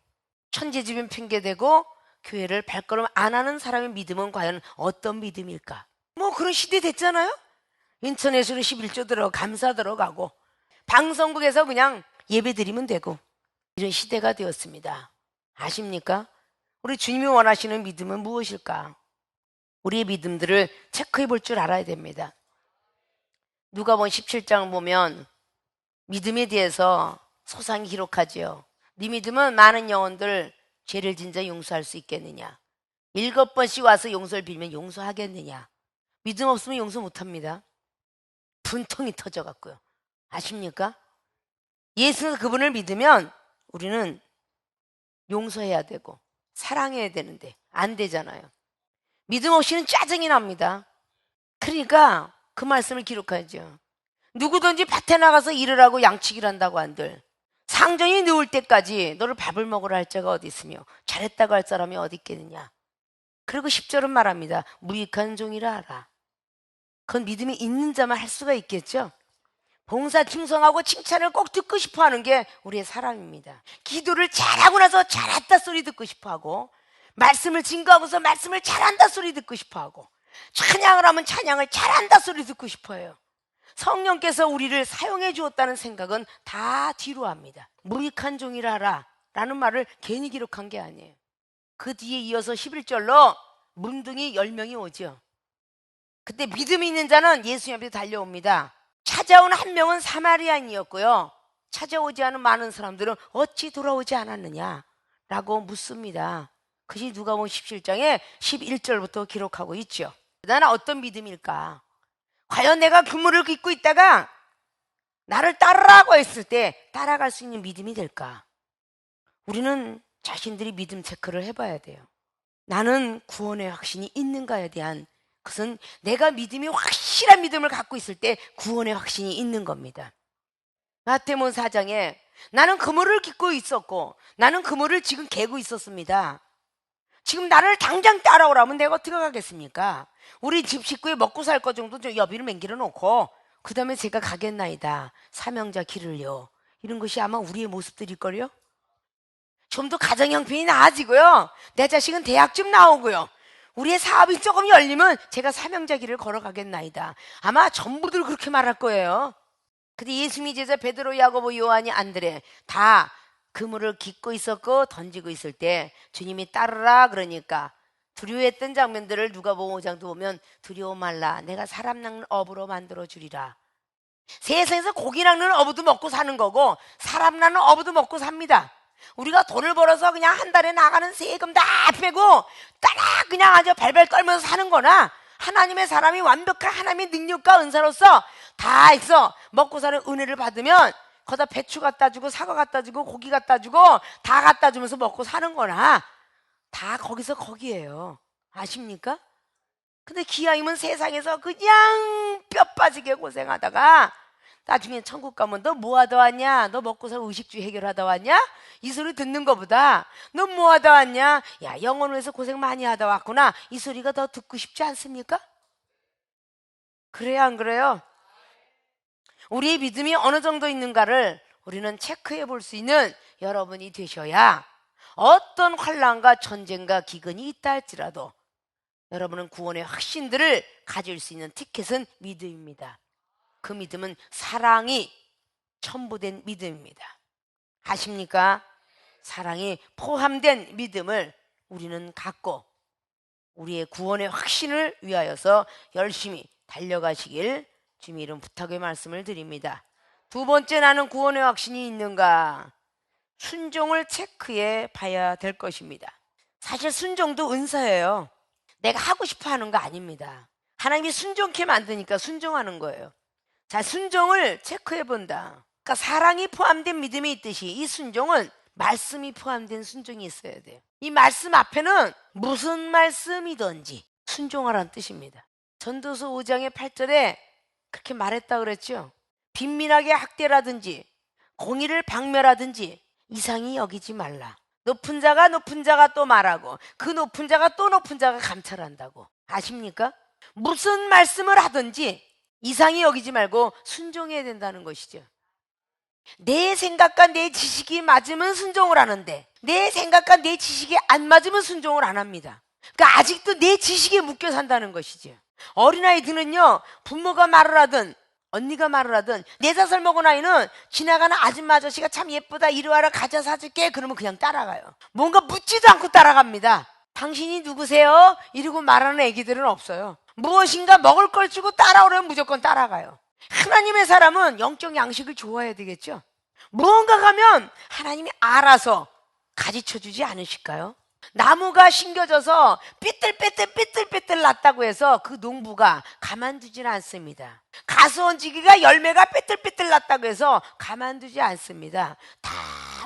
천재지변 핑계대고 교회를 발걸음 안 하는 사람의 믿음은 과연 어떤 믿음일까? 뭐 그런 시대 됐잖아요. 인터넷으로 11조 들어 감사 들어가고 방송국에서 그냥 예배 드리면 되고 이런 시대가 되었습니다. 아십니까? 우리 주님이 원하시는 믿음은 무엇일까? 우리의 믿음들을 체크해 볼 줄 알아야 됩니다. 누가복음 17장 보면 믿음에 대해서 소상히 기록하지요. 네 믿음은 많은 영혼들 죄를 진짜 용서할 수 있겠느냐? 7번씩 와서 용서를 빌면 용서하겠느냐? 믿음 없으면 용서 못합니다. 분통이 터져갖고요. 아십니까? 예수 그분을 믿으면 우리는 용서해야 되고 사랑해야 되는데 안 되잖아요. 믿음 없이는 짜증이 납니다. 그러니까 그 말씀을 기록하죠. 누구든지 밭에 나가서 일을 하고 양치기를 한다고 한들 상전이 누울 때까지 너를 밥을 먹으라 할 자가 어디 있으며 잘했다고 할 사람이 어디 있겠느냐. 그리고 10절은 말합니다. 무익한 종이라 하라. 그건 믿음이 있는 자만 할 수가 있겠죠. 봉사 충성하고 칭찬을 꼭 듣고 싶어하는 게 우리의 사람입니다. 기도를 잘하고 나서 잘했다 소리 듣고 싶어하고 말씀을 증거하고서 말씀을 잘한다 소리 듣고 싶어하고 찬양을 하면 찬양을 잘한다 소리 듣고 싶어해요. 성령께서 우리를 사용해 주었다는 생각은 다 뒤로 합니다. 무익한 종이라 하라 라는 말을 괜히 기록한 게 아니에요. 그 뒤에 이어서 11절로 문둥이 10명이 오죠. 그때 믿음이 있는 자는 예수님 앞에 달려옵니다. 찾아온 한 명은 사마리아인이었고요. 찾아오지 않은 많은 사람들은 어찌 돌아오지 않았느냐라고 묻습니다. 그것이 누가복음 17장에 11절부터 기록하고 있죠. 나는 어떤 믿음일까? 과연 내가 그물을 깃고 있다가 나를 따르라고 했을 때 따라갈 수 있는 믿음이 될까? 우리는 자신들이 믿음 체크를 해봐야 돼요. 나는 구원의 확신이 있는가에 대한, 그것은 내가 믿음이 확실한 믿음을 갖고 있을 때 구원의 확신이 있는 겁니다. 마태복음 4장에 나는 그물을 깃고 있었고 나는 그물을 지금 개고 있었습니다. 지금 나를 당장 따라오라면 내가 어떻게 가겠습니까? 우리 집 식구에 먹고 살 것 정도 좀 여비를 맹길어 놓고 그 다음에 제가 가겠나이다. 사명자 길을요. 이런 것이 아마 우리의 모습들일걸요. 좀 더 가정 형편이 나아지고요. 내 자식은 대학 좀 나오고요. 우리의 사업이 조금 열리면 제가 사명자 길을 걸어가겠나이다. 아마 전부들 그렇게 말할 거예요. 근데 예수님이 제자 베드로, 야고보, 요한이, 안드레 다 그물을 깃고 있었고 던지고 있을 때 주님이 따르라 그러니까 두려워했던 장면들을 누가복음 5장도 보면 두려워 말라 내가 사람 낚는 어부로 만들어 주리라. 세상에서 고기 낚는 어부도 먹고 사는 거고 사람 낚는 어부도 먹고 삽니다. 우리가 돈을 벌어서 그냥 한 달에 나가는 세금 다 빼고 따라 그냥 아주 발발 떨면서 사는 거나 하나님의 사람이 완벽한 하나님의 능력과 은사로서 다 있어 먹고 사는 은혜를 받으면 거기다 배추 갖다 주고 사과 갖다 주고 고기 갖다 주고 다 갖다 주면서 먹고 사는 거나 다 거기서 거기에요. 아십니까? 근데 기왕이면 세상에서 그냥 뼈 빠지게 고생하다가 나중에 천국 가면 너 뭐 하다 왔냐? 너 먹고 살 의식주 해결하다 왔냐? 이 소리 듣는 것보다 너 뭐 하다 왔냐? 야, 영혼을 위해서 고생 많이 하다 왔구나. 이 소리가 더 듣고 싶지 않습니까? 그래요, 안 그래요? 우리의 믿음이 어느 정도 있는가를 우리는 체크해 볼 수 있는 여러분이 되셔야 어떤 환난과 전쟁과 기근이 있다 할지라도 여러분은 구원의 확신들을 가질 수 있는 티켓은 믿음입니다. 그 믿음은 사랑이 첨부된 믿음입니다. 아십니까? 사랑이 포함된 믿음을 우리는 갖고 우리의 구원의 확신을 위하여서 열심히 달려가시길 주님의 이름 부탁의 말씀을 드립니다. 두 번째, 나는 구원의 확신이 있는가? 순종을 체크해 봐야 될 것입니다. 사실 순종도 은사예요. 내가 하고 싶어 하는 거 아닙니다. 하나님이 순종케 만드니까 순종하는 거예요. 자, 순종을 체크해 본다. 그러니까 사랑이 포함된 믿음이 있듯이 이 순종은 말씀이 포함된 순종이 있어야 돼요. 이 말씀 앞에는 무슨 말씀이든지 순종하라는 뜻입니다. 전도서 5장의 8절에 그렇게 말했다 그랬죠. 빈민하게 학대라든지 공의를 박멸하든지 이상히 여기지 말라. 높은 자가 또 말하고 그 높은 자가 또 높은 자가 감찰한다고. 아십니까? 무슨 말씀을 하든지 이상히 여기지 말고 순종해야 된다는 것이죠. 내 생각과 내 지식이 맞으면 순종을 하는데 내 생각과 내 지식이 안 맞으면 순종을 안 합니다. 그러니까 아직도 내 지식에 묶여 산다는 것이죠. 어린아이들은요, 부모가 말을 하든 언니가 말을 하든 4-5살 먹은 아이는 지나가는 아줌마 아저씨가 참 예쁘다 이리 와라 가자 사줄게 그러면 그냥 따라가요. 뭔가 묻지도 않고 따라갑니다. 당신이 누구세요? 이러고 말하는 애기들은 없어요. 무엇인가 먹을 걸 주고 따라오려면 무조건 따라가요. 하나님의 사람은 영적 양식을 좋아해야 되겠죠. 무언가 가면 하나님이 알아서 가르쳐 주지 않으실까요? 나무가 심겨져서 삐뚤빼뚤 났다고 해서 그 농부가 가만두지는 않습니다. 가수원지기가 열매가 삐뚤빼뚤 났다고 해서 가만두지 않습니다. 다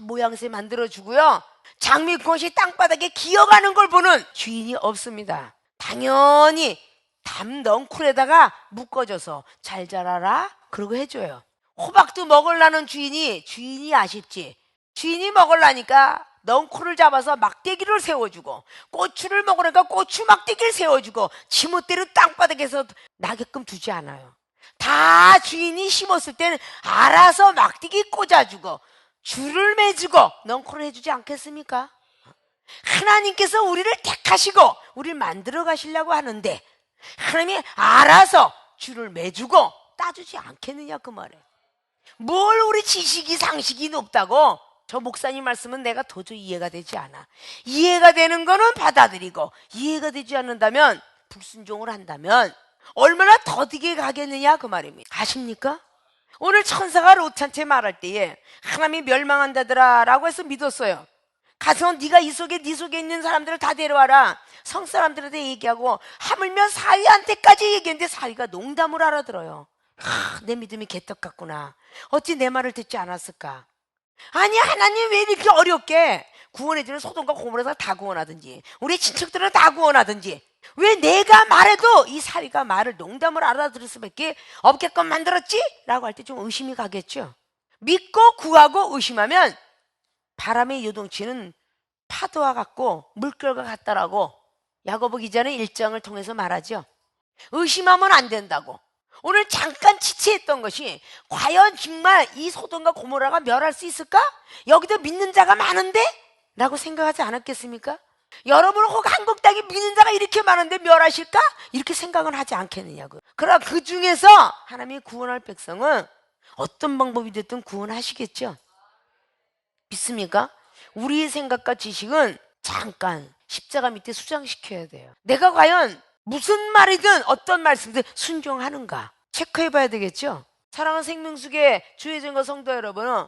모양새 만들어주고요. 장미꽃이 땅바닥에 기어가는 걸 보는 주인이 없습니다. 당연히 담 넝쿨에다가 묶어줘서 잘 자라라 그러고 해줘요. 호박도 먹으려는 주인이 아쉽지. 주인이 먹으려니까 넝쿨을 잡아서 막대기를 세워주고 고추를 먹으니까 고추 막대기를 세워주고 지멋대로 땅바닥에서 나게끔 두지 않아요. 다 주인이 심었을 때는 알아서 막대기 꽂아주고 줄을 매주고 넝쿨을 해주지 않겠습니까? 하나님께서 우리를 택하시고 우리를 만들어 가시려고 하는데 하나님이 알아서 줄을 매주고 따주지 않겠느냐 그 말이에요. 뭘 우리 지식이 상식이 높다고. 저 목사님 말씀은 내가 도저히 이해가 되지 않아. 이해가 되는 거는 받아들이고 이해가 되지 않는다면 불순종을 한다면 얼마나 더디게 가겠느냐 그 말입니다. 아십니까? 오늘 천사가 롯한테 말할 때에 하나님이 멸망한다더라 라고 해서 믿었어요. 가서 네가 이 속에 네 속에 있는 사람들을 다 데려와라. 성 사람들한테 얘기하고 하물며 사위한테까지 얘기했는데 사위가 농담을 알아들어요. 내 믿음이 개떡 같구나. 어찌 내 말을 듣지 않았을까? 아니 하나님 왜 이렇게 어렵게 구원해주는 소돔과 고모라가 다 구원하든지 우리 친척들은 다 구원하든지 왜 내가 말해도 이 사위가 말을 농담을 알아들을 수밖에 없게끔 만들었지? 라고 할 때 좀 의심이 가겠죠. 믿고 구하고 의심하면 바람의 요동치는 파도와 같고 물결과 같다라고 야고보 기자는 1장을 통해서 말하죠. 의심하면 안 된다고. 오늘 잠깐 지체했던 것이 과연 정말 이 소돔과 고모라가 멸할 수 있을까? 여기도 믿는 자가 많은데? 라고 생각하지 않았겠습니까? 여러분 혹 한국 땅에 믿는 자가 이렇게 많은데 멸하실까? 이렇게 생각은 하지 않겠느냐고요. 그러나 그 중에서 하나님이 구원할 백성은 어떤 방법이 됐든 구원하시겠죠. 믿습니까? 우리의 생각과 지식은 잠깐 십자가 밑에 수장시켜야 돼요. 내가 과연 무슨 말이든 어떤 말씀이든 순종하는가 체크해 봐야 되겠죠. 사랑하는 생명수계 주의전과 성도 여러분은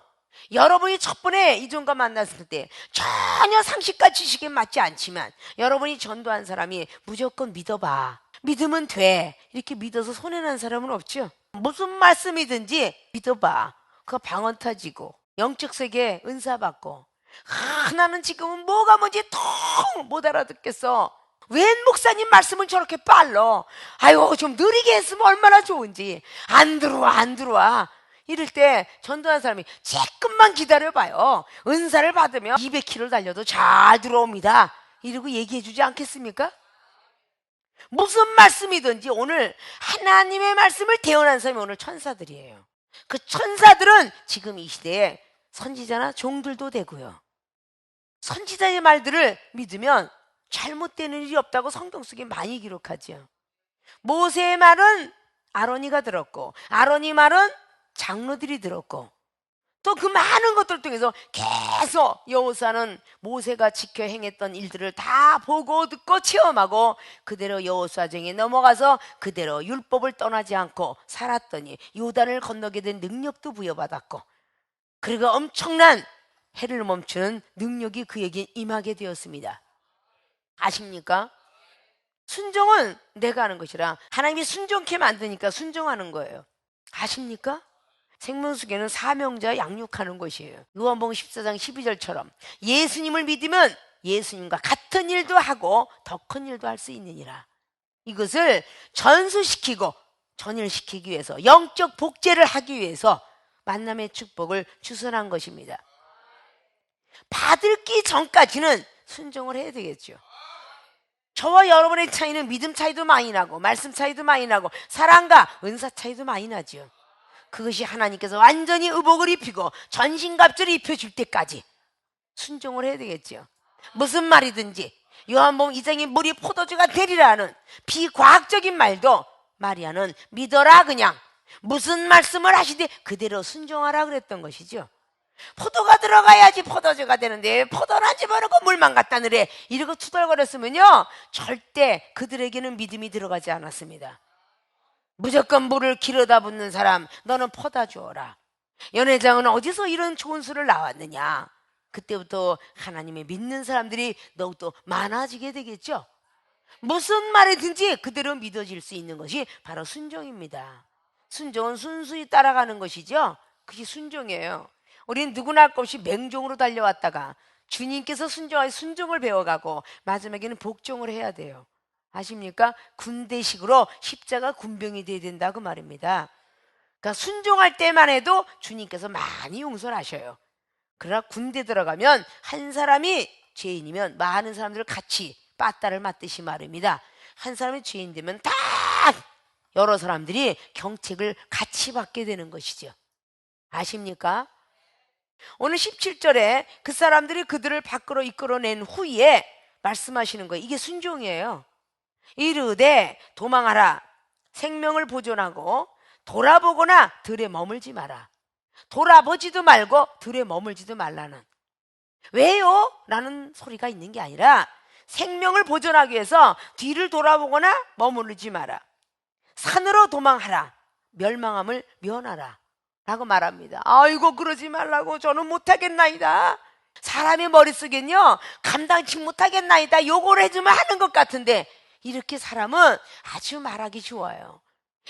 여러분이 첫 번에 이종과 만났을 때 전혀 상식과 지식에 맞지 않지만 여러분이 전도한 사람이 무조건 믿어봐, 믿으면 돼, 이렇게 믿어서 손해난 사람은 없죠. 무슨 말씀이든지 믿어봐. 그거 방언 터지고 영적 세계에 은사 받고 나는 지금은 뭐가 뭔지 통 못 알아듣겠어. 웬 목사님 말씀은 저렇게 빨라. 아유 좀 느리게 했으면 얼마나 좋은지. 안 들어와. 이럴 때 전도한 사람이 조금만 기다려봐요. 은사를 받으면 200km 달려도 잘 들어옵니다. 이러고 얘기해 주지 않겠습니까? 무슨 말씀이든지 오늘 하나님의 말씀을 대언한 사람이 오늘 천사들이에요. 그 천사들은 지금 이 시대에 선지자나 종들도 되고요. 선지자의 말들을 믿으면 잘못되는 일이 없다고 성경 속에 많이 기록하죠. 모세의 말은 아론이가 들었고 아론이 말은 장로들이 들었고 또 그 많은 것들 통해서 계속 여호수아는 모세가 지켜 행했던 일들을 다 보고 듣고 체험하고 그대로 여호수아정에 넘어가서 그대로 율법을 떠나지 않고 살았더니 요단을 건너게 된 능력도 부여받았고 그리고 엄청난 해를 멈추는 능력이 그에게 임하게 되었습니다. 아십니까? 순종은 내가 하는 것이라 하나님이 순종케 만드니까 순종하는 거예요. 아십니까? 생명수계는 사명자 양육하는 것이에요. 요한복음 14장 12절처럼 예수님을 믿으면 예수님과 같은 일도 하고 더 큰 일도 할 수 있느니라. 이것을 전수시키고 전일시키기 위해서 영적 복제를 하기 위해서 만남의 축복을 주선한 것입니다. 받기 전까지는 순종을 해야 되겠죠. 저와 여러분의 차이는 믿음 차이도 많이 나고 말씀 차이도 많이 나고 사랑과 은사 차이도 많이 나죠. 그것이 하나님께서 완전히 의복을 입히고 전신갑주를 입혀줄 때까지 순종을 해야 되겠죠. 무슨 말이든지 요한복음 2장에 물이 포도주가 되리라는 비과학적인 말도 마리아는 믿어라 그냥 무슨 말씀을 하시되 그대로 순종하라 그랬던 것이죠. 포도가 들어가야지 포도주가 되는데 포도는 집어넣고 물만 갖다 넣으래 이러고 투덜거렸으면요 절대 그들에게는 믿음이 들어가지 않았습니다. 무조건 물을 길어다 붓는 사람 너는 퍼다 주어라. 연회장은 어디서 이런 좋은 수를 나왔느냐. 그때부터 하나님의 믿는 사람들이 더욱더 많아지게 되겠죠. 무슨 말이든지 그대로 믿어질 수 있는 것이 바로 순종입니다. 순종은 순수히 따라가는 것이죠. 그게 순종이에요. 우리는 누구나 할 것 없이 맹종으로 달려왔다가 주님께서 순종을 배워가고 마지막에는 복종을 해야 돼요. 아십니까? 군대식으로 십자가 군병이 돼야 된다 그 말입니다. 그러니까 순종할 때만 해도 주님께서 많이 용서를 하셔요. 그러나 군대 들어가면 한 사람이 죄인이면 많은 사람들을 같이 빠따를 맞듯이 말입니다. 한 사람이 죄인 되면 다 여러 사람들이 경책을 같이 받게 되는 것이죠. 아십니까? 오늘 17절에 그 사람들이 그들을 밖으로 이끌어낸 후에 말씀하시는 거예요. 이게 순종이에요. 이르되 도망하라. 생명을 보존하고 돌아보거나 들에 머물지 마라. 돌아보지도 말고 들에 머물지도 말라는. 왜요? 라는 소리가 있는 게 아니라 생명을 보존하기 위해서 뒤를 돌아보거나 머무르지 마라. 산으로 도망하라. 멸망함을 면하라. 라고 말합니다. 아이고 그러지 말라고, 저는 못하겠나이다. 사람의 머릿속엔요 감당치 못하겠나이다 요걸 해주면 하는 것 같은데, 이렇게 사람은 아주 말하기 좋아요.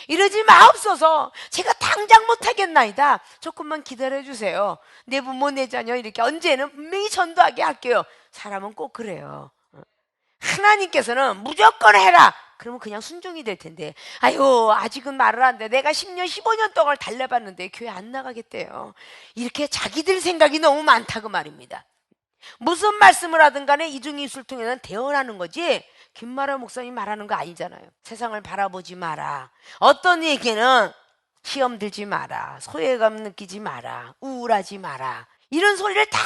이러지 마옵소서, 제가 당장 못하겠나이다, 조금만 기다려주세요, 내 부모 내 자녀 이렇게 언제는 분명히 전도하게 할게요. 사람은 꼭 그래요. 하나님께서는 무조건 해라 그러면 그냥 순종이 될 텐데, 아유 아직은 말을 안 돼, 내가 10년 15년 동안 달려봤는데 교회 안 나가겠대요. 이렇게 자기들 생각이 너무 많다고 말입니다. 무슨 말씀을 하든 간에 이중이술을 통해서는 대언하는 거지, 김마라 목사님 말하는 거 아니잖아요. 세상을 바라보지 마라, 어떤 얘기는 시험 들지 마라, 소외감 느끼지 마라, 우울하지 마라, 이런 소리를 다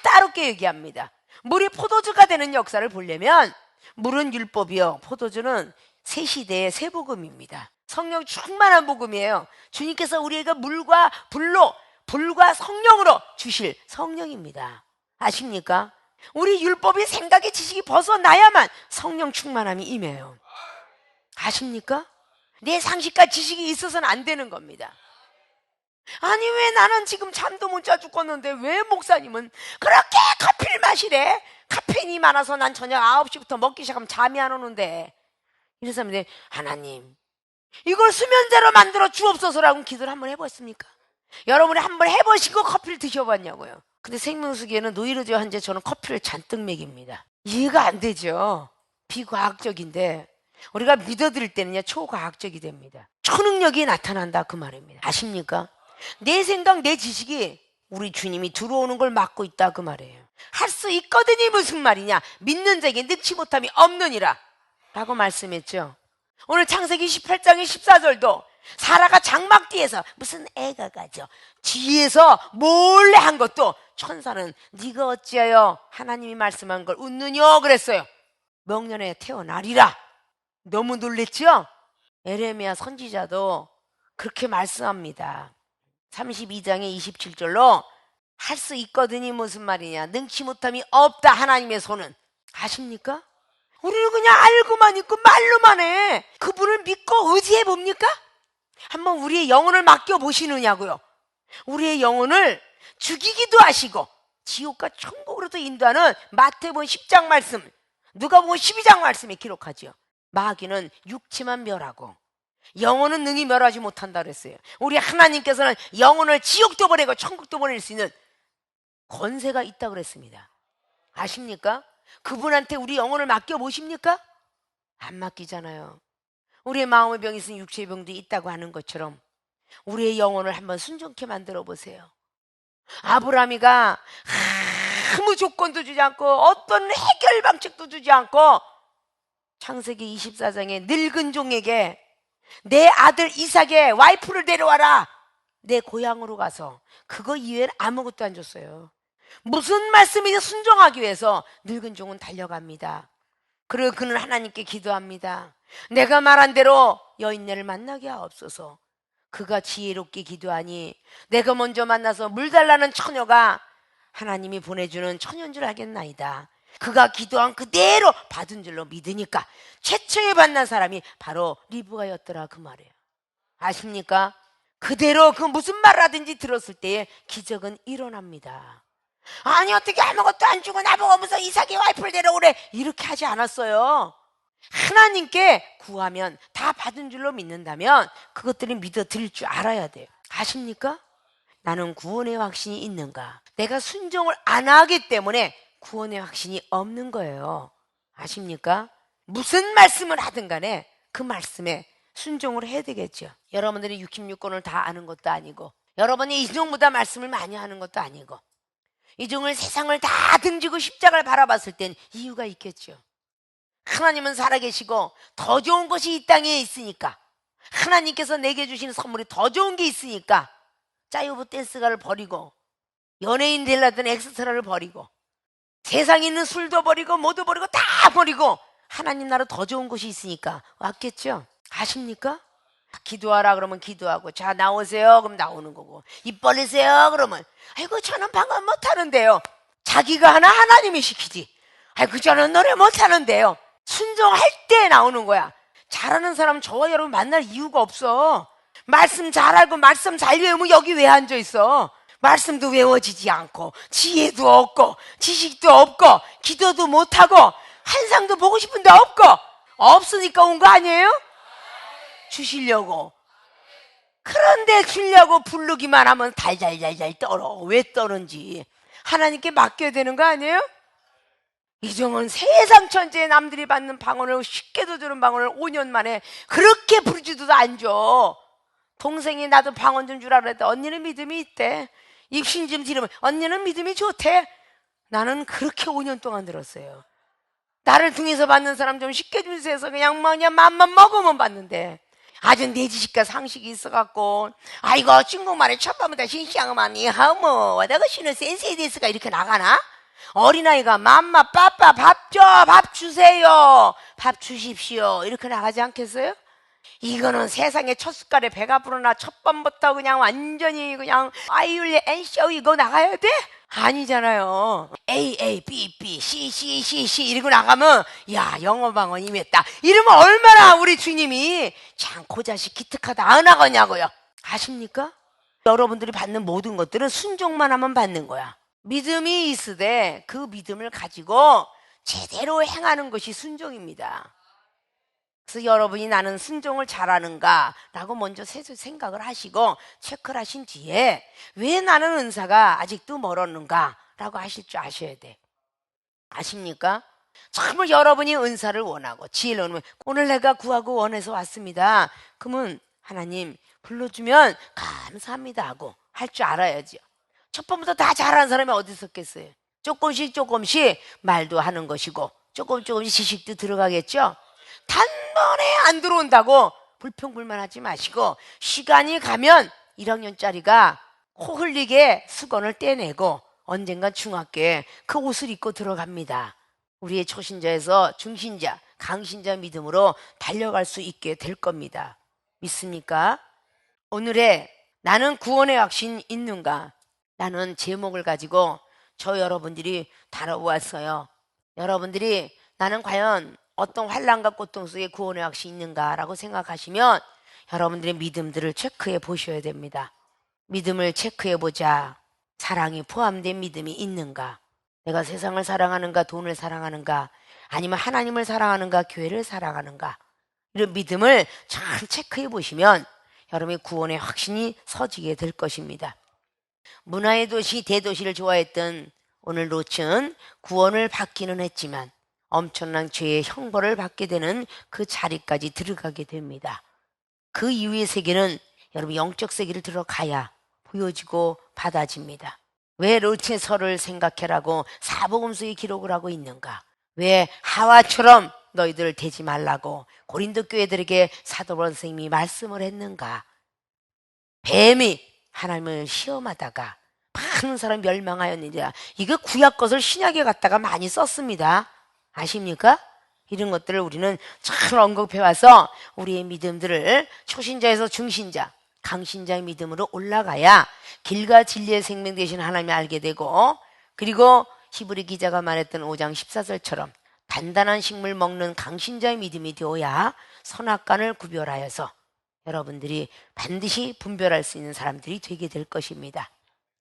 따롭게 얘기합니다. 물이 포도주가 되는 역사를 보려면 물은 율법이요, 포도주는 새 시대의 새 복음입니다. 성령 충만한 복음이에요. 주님께서 우리에게 물과 불로, 불과 성령으로 주실 성령입니다. 아십니까? 우리 율법이 생각의 지식이 벗어나야만 성령 충만함이 임해요. 아십니까? 내 상식과 지식이 있어서는 안 되는 겁니다. 아니 왜 나는 지금 잠도 못 자 죽겠는데 왜 목사님은 그렇게 커피를 마시래? 카페인이 많아서 난 저녁 9시부터 먹기 시작하면 잠이 안 오는데. 이래서 하나님 이걸 수면제로 만들어 주옵소서라고 기도를 한번 해보셨습니까? 여러분이 한번 해보시고 커피를 드셔봤냐고요. 근데 생명수기에는 노이로제 환자에 저는 커피를 잔뜩 먹입니다. 이해가 안 되죠. 비과학적인데 우리가 믿어드릴 때는요 초과학적이 됩니다. 초능력이 나타난다 그 말입니다. 아십니까? 내 생각 내 지식이 우리 주님이 들어오는 걸 막고 있다 그 말이에요. 할 수 있거든이 무슨 말이냐, 믿는 자에게 능치 못함이 없느니라 라고 말씀했죠. 오늘 창세기 18장의 14절도 사라가 장막 뒤에서 무슨 애가 가죠, 뒤에서 몰래 한 것도 천사는 네가 어찌하여 하나님이 말씀한 걸 웃느냐 그랬어요. 명년에 태어나리라. 너무 놀랬죠? 에레미야 선지자도 그렇게 말씀합니다. 32장의 27절로 할 수 있거든이 무슨 말이냐, 능치 못함이 없다 하나님의 손은. 아십니까? 우리는 그냥 알고만 있고 말로만 해. 그분을 믿고 의지해 봅니까? 한번 우리의 영혼을 맡겨보시느냐고요. 우리의 영혼을 죽이기도 하시고 지옥과 천국으로도 인도하는 마태복음 10장 말씀, 누가복음 12장 말씀에 기록하죠. 마귀는 육체만 멸하고 영혼은 능히 멸하지 못한다 그랬어요. 우리 하나님께서는 영혼을 지옥도 보내고 천국도 보낼 수 있는 권세가 있다고 그랬습니다. 아십니까? 그분한테 우리 영혼을 맡겨보십니까? 안 맡기잖아요. 우리의 마음의 병이 있으면 육체의 병도 있다고 하는 것처럼 우리의 영혼을 한번 순종케 만들어 보세요. 아브라함이가 아무 조건도 주지 않고 어떤 해결 방책도 주지 않고 창세기 24장에 늙은 종에게 내 아들 이삭의 와이프를 데려와라, 내 고향으로 가서, 그거 이외엔 아무것도 안 줬어요. 무슨 말씀이든 순종하기 위해서 늙은 종은 달려갑니다. 그리고 그는 하나님께 기도합니다. 내가 말한 대로 여인네를 만나게 하옵소서. 그가 지혜롭게 기도하니 내가 먼저 만나서 물 달라는 처녀가 하나님이 보내주는 처녀인 줄 알겠나이다. 그가 기도한 그대로 받은 줄로 믿으니까 최초에 만난 사람이 바로 리브가였더라 그 말이에요. 아십니까? 그대로 그 무슨 말을 하든지 들었을 때에 기적은 일어납니다. 아니 어떻게 아무것도 안 주고 나보고 무슨 이삭의 와이프를 데려오래, 이렇게 하지 않았어요. 하나님께 구하면 다 받은 줄로 믿는다면 그것들이 믿어 드릴 줄 알아야 돼요. 아십니까? 나는 구원의 확신이 있는가? 내가 순종을 안 하기 때문에 구원의 확신이 없는 거예요. 아십니까? 무슨 말씀을 하든 간에 그 말씀에 순종을 해야 되겠죠. 여러분들이 66권을 다 아는 것도 아니고 여러분이 이종보다 말씀을 많이 하는 것도 아니고 이종을 세상을 다 등지고 십자가를 바라봤을 땐 이유가 있겠죠. 하나님은 살아계시고 더 좋은 것이 이 땅에 있으니까, 하나님께서 내게 주시는 선물이 더 좋은 게 있으니까 짜이오브 댄스가를 버리고 연예인 되려던 엑스트라를 버리고 세상에 있는 술도 버리고 뭐도 버리고 다 버리고 하나님 나라 더 좋은 곳이 있으니까 왔겠죠. 아십니까? 기도하라 그러면 기도하고, 자 나오세요 그럼 나오는 거고, 입 벌리세요 그러면 아이고 저는 방언 못하는데요. 자기가 하나 하나님이 시키지. 아이고 저는 노래 못하는데요. 순종할 때 나오는 거야. 잘하는 사람 저와 여러분 만날 이유가 없어. 말씀 잘 알고 말씀 잘 외우면 여기 왜 앉아 있어? 말씀도 외워지지 않고 지혜도 없고 지식도 없고 기도도 못하고 환상도 보고 싶은데 없고 없으니까 온 거 아니에요? 주시려고. 그런데 주려고 부르기만 하면 달달달달 떨어. 왜 떨은지 하나님께 맡겨야 되는 거 아니에요? 이종은 세상 천지에 남들이 받는 방언을 쉽게도 주는 방언을 5년 만에 그렇게 부르지도 않죠. 동생이 나도 방언 좀 주라 그랬더니 언니는 믿음이 있대. 입신 좀 지르면 언니는 믿음이 좋대. 나는 그렇게 5년 동안 들었어요. 나를 등에서 받는 사람 좀 쉽게 주세요 해서 그냥 맘만 먹으면 받는데 아주 내 지식과 상식이 있어갖고 아이고 중국말에 첫 번부터 신시앙만 니하모 와다가 신은 센세이 데스가 이렇게 나가나? 어린아이가 맘마 빠빠 밥 줘, 밥 주세요, 밥 주십시오 이렇게 나가지 않겠어요? 이거는 세상에 첫 숟갈에 배가 부르나 첫 번부터 그냥 완전히 그냥 아이율리 엔쇼 이거 나가야 돼? 아니잖아요. A, A, B, B, C, C, C, C 이러고 나가면 야 영어방언 임했다 이러면 얼마나 우리 주님이 참 고자식 기특하다 안 하겠냐고요. 아십니까? 여러분들이 받는 모든 것들은 순종만 하면 받는 거야. 믿음이 있으되 그 믿음을 가지고 제대로 행하는 것이 순종입니다. 그래서 여러분이 나는 순종을 잘하는가 라고 먼저 생각을 하시고 체크를 하신 뒤에 왜 나는 은사가 아직도 멀었는가 라고 하실 줄 아셔야 돼. 아십니까? 정말 여러분이 은사를 원하고 지혜를 원하면 오늘 내가 구하고 원해서 왔습니다. 그러면 하나님 불러주면 감사합니다 하고 할 줄 알아야죠. 첫 번부터 다 잘하는 사람이 어디 있었겠어요? 조금씩 말도 하는 것이고 조금씩 지식도 들어가겠죠. 단번에 안 들어온다고 불평불만하지 마시고 시간이 가면 1학년짜리가 코 흘리게 수건을 떼내고 언젠간 중학교에 그 옷을 입고 들어갑니다. 우리의 초신자에서 중신자, 강신자 믿음으로 달려갈 수 있게 될 겁니다. 믿습니까? 오늘의 나는 구원의 확신 있는가? 라는 제목을 가지고 저 여러분들이 다뤄보았어요. 여러분들이 나는 과연 어떤 환난과 고통 속에 구원의 확신이 있는가라고 생각하시면 여러분들의 믿음들을 체크해 보셔야 됩니다. 믿음을 체크해 보자. 사랑이 포함된 믿음이 있는가? 내가 세상을 사랑하는가, 돈을 사랑하는가, 아니면 하나님을 사랑하는가, 교회를 사랑하는가? 이런 믿음을 잘 체크해 보시면 여러분의 구원의 확신이 서지게 될 것입니다. 문화의 도시, 대도시를 좋아했던 오늘 롯은 구원을 받기는 했지만 엄청난 죄의 형벌을 받게 되는 그 자리까지 들어가게 됩니다. 그 이후의 세계는 여러분 영적 세계를 들어가야 보여지고 받아집니다. 왜 롯의 설을 생각해라고 사복음서에 기록을 하고 있는가? 왜 하와처럼 너희들을 대지 말라고 고린도 교회들에게 사도 바울 선생님이 말씀을 했는가? 뱀이 하나님을 시험하다가 많은 사람이 멸망하였느니라. 이거 구약 것을 신약에 갖다가 많이 썼습니다. 아십니까? 이런 것들을 우리는 잘 언급해 와서 우리의 믿음들을 초신자에서 중신자, 강신자의 믿음으로 올라가야 길과 진리의 생명 되신 하나님을 알게 되고, 그리고 히브리 기자가 말했던 5장 14절처럼 단단한 식물 먹는 강신자의 믿음이 되어야 선악간을 구별하여서 여러분들이 반드시 분별할 수 있는 사람들이 되게 될 것입니다.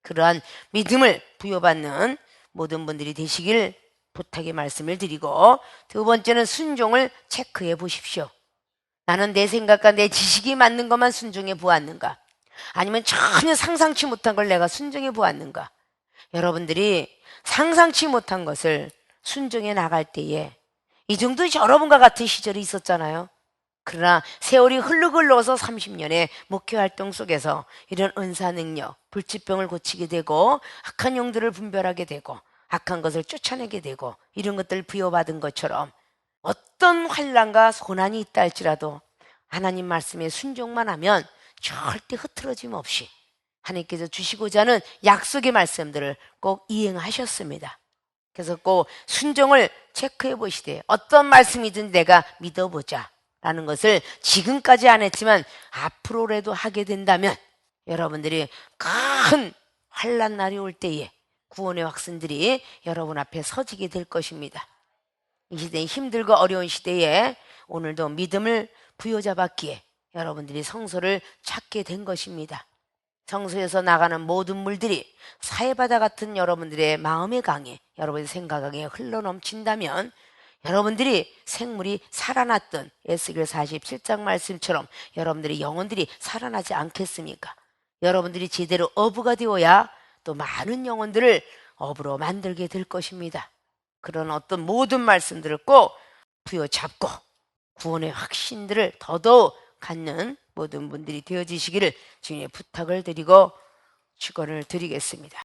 그러한 믿음을 부여받는 모든 분들이 되시길 부탁의 말씀을 드리고, 두 번째는 순종을 체크해 보십시오. 나는 내 생각과 내 지식이 맞는 것만 순종해 보았는가? 아니면 전혀 상상치 못한 걸 내가 순종해 보았는가? 여러분들이 상상치 못한 것을 순종해 나갈 때에 이 정도 여러분과 같은 시절이 있었잖아요. 그러나 세월이 흘러서 30년의 목회 활동 속에서 이런 은사 능력, 불치병을 고치게 되고 악한 영들을 분별하게 되고 악한 것을 쫓아내게 되고 이런 것들을 부여받은 것처럼 어떤 환난과 고난이 있다 할지라도 하나님 말씀에 순종만 하면 절대 흐트러짐 없이 하나님께서 주시고자 하는 약속의 말씀들을 꼭 이행하셨습니다. 그래서 꼭 순종을 체크해 보시되 어떤 말씀이든 내가 믿어보자 라는 것을 지금까지 안 했지만 앞으로라도 하게 된다면 여러분들이 큰 환난 날이 올 때에 구원의 확신들이 여러분 앞에 서지게 될 것입니다. 이 시대에 힘들고 어려운 시대에 오늘도 믿음을 부여잡았기에 여러분들이 성소를 찾게 된 것입니다. 성소에서 나가는 모든 물들이 사해바다 같은 여러분들의 마음의 강에, 여러분의 생각 강에 흘러넘친다면 여러분들이 생물이 살아났던 에스겔 47장 말씀처럼 여러분들의 영혼들이 살아나지 않겠습니까? 여러분들이 제대로 어부가 되어야 또 많은 영혼들을 어부로 만들게 될 것입니다. 그런 어떤 모든 말씀들을 꼭 부여잡고 구원의 확신들을 더더욱 갖는 모든 분들이 되어지시기를 주님의 부탁을 드리고 축원을 드리겠습니다.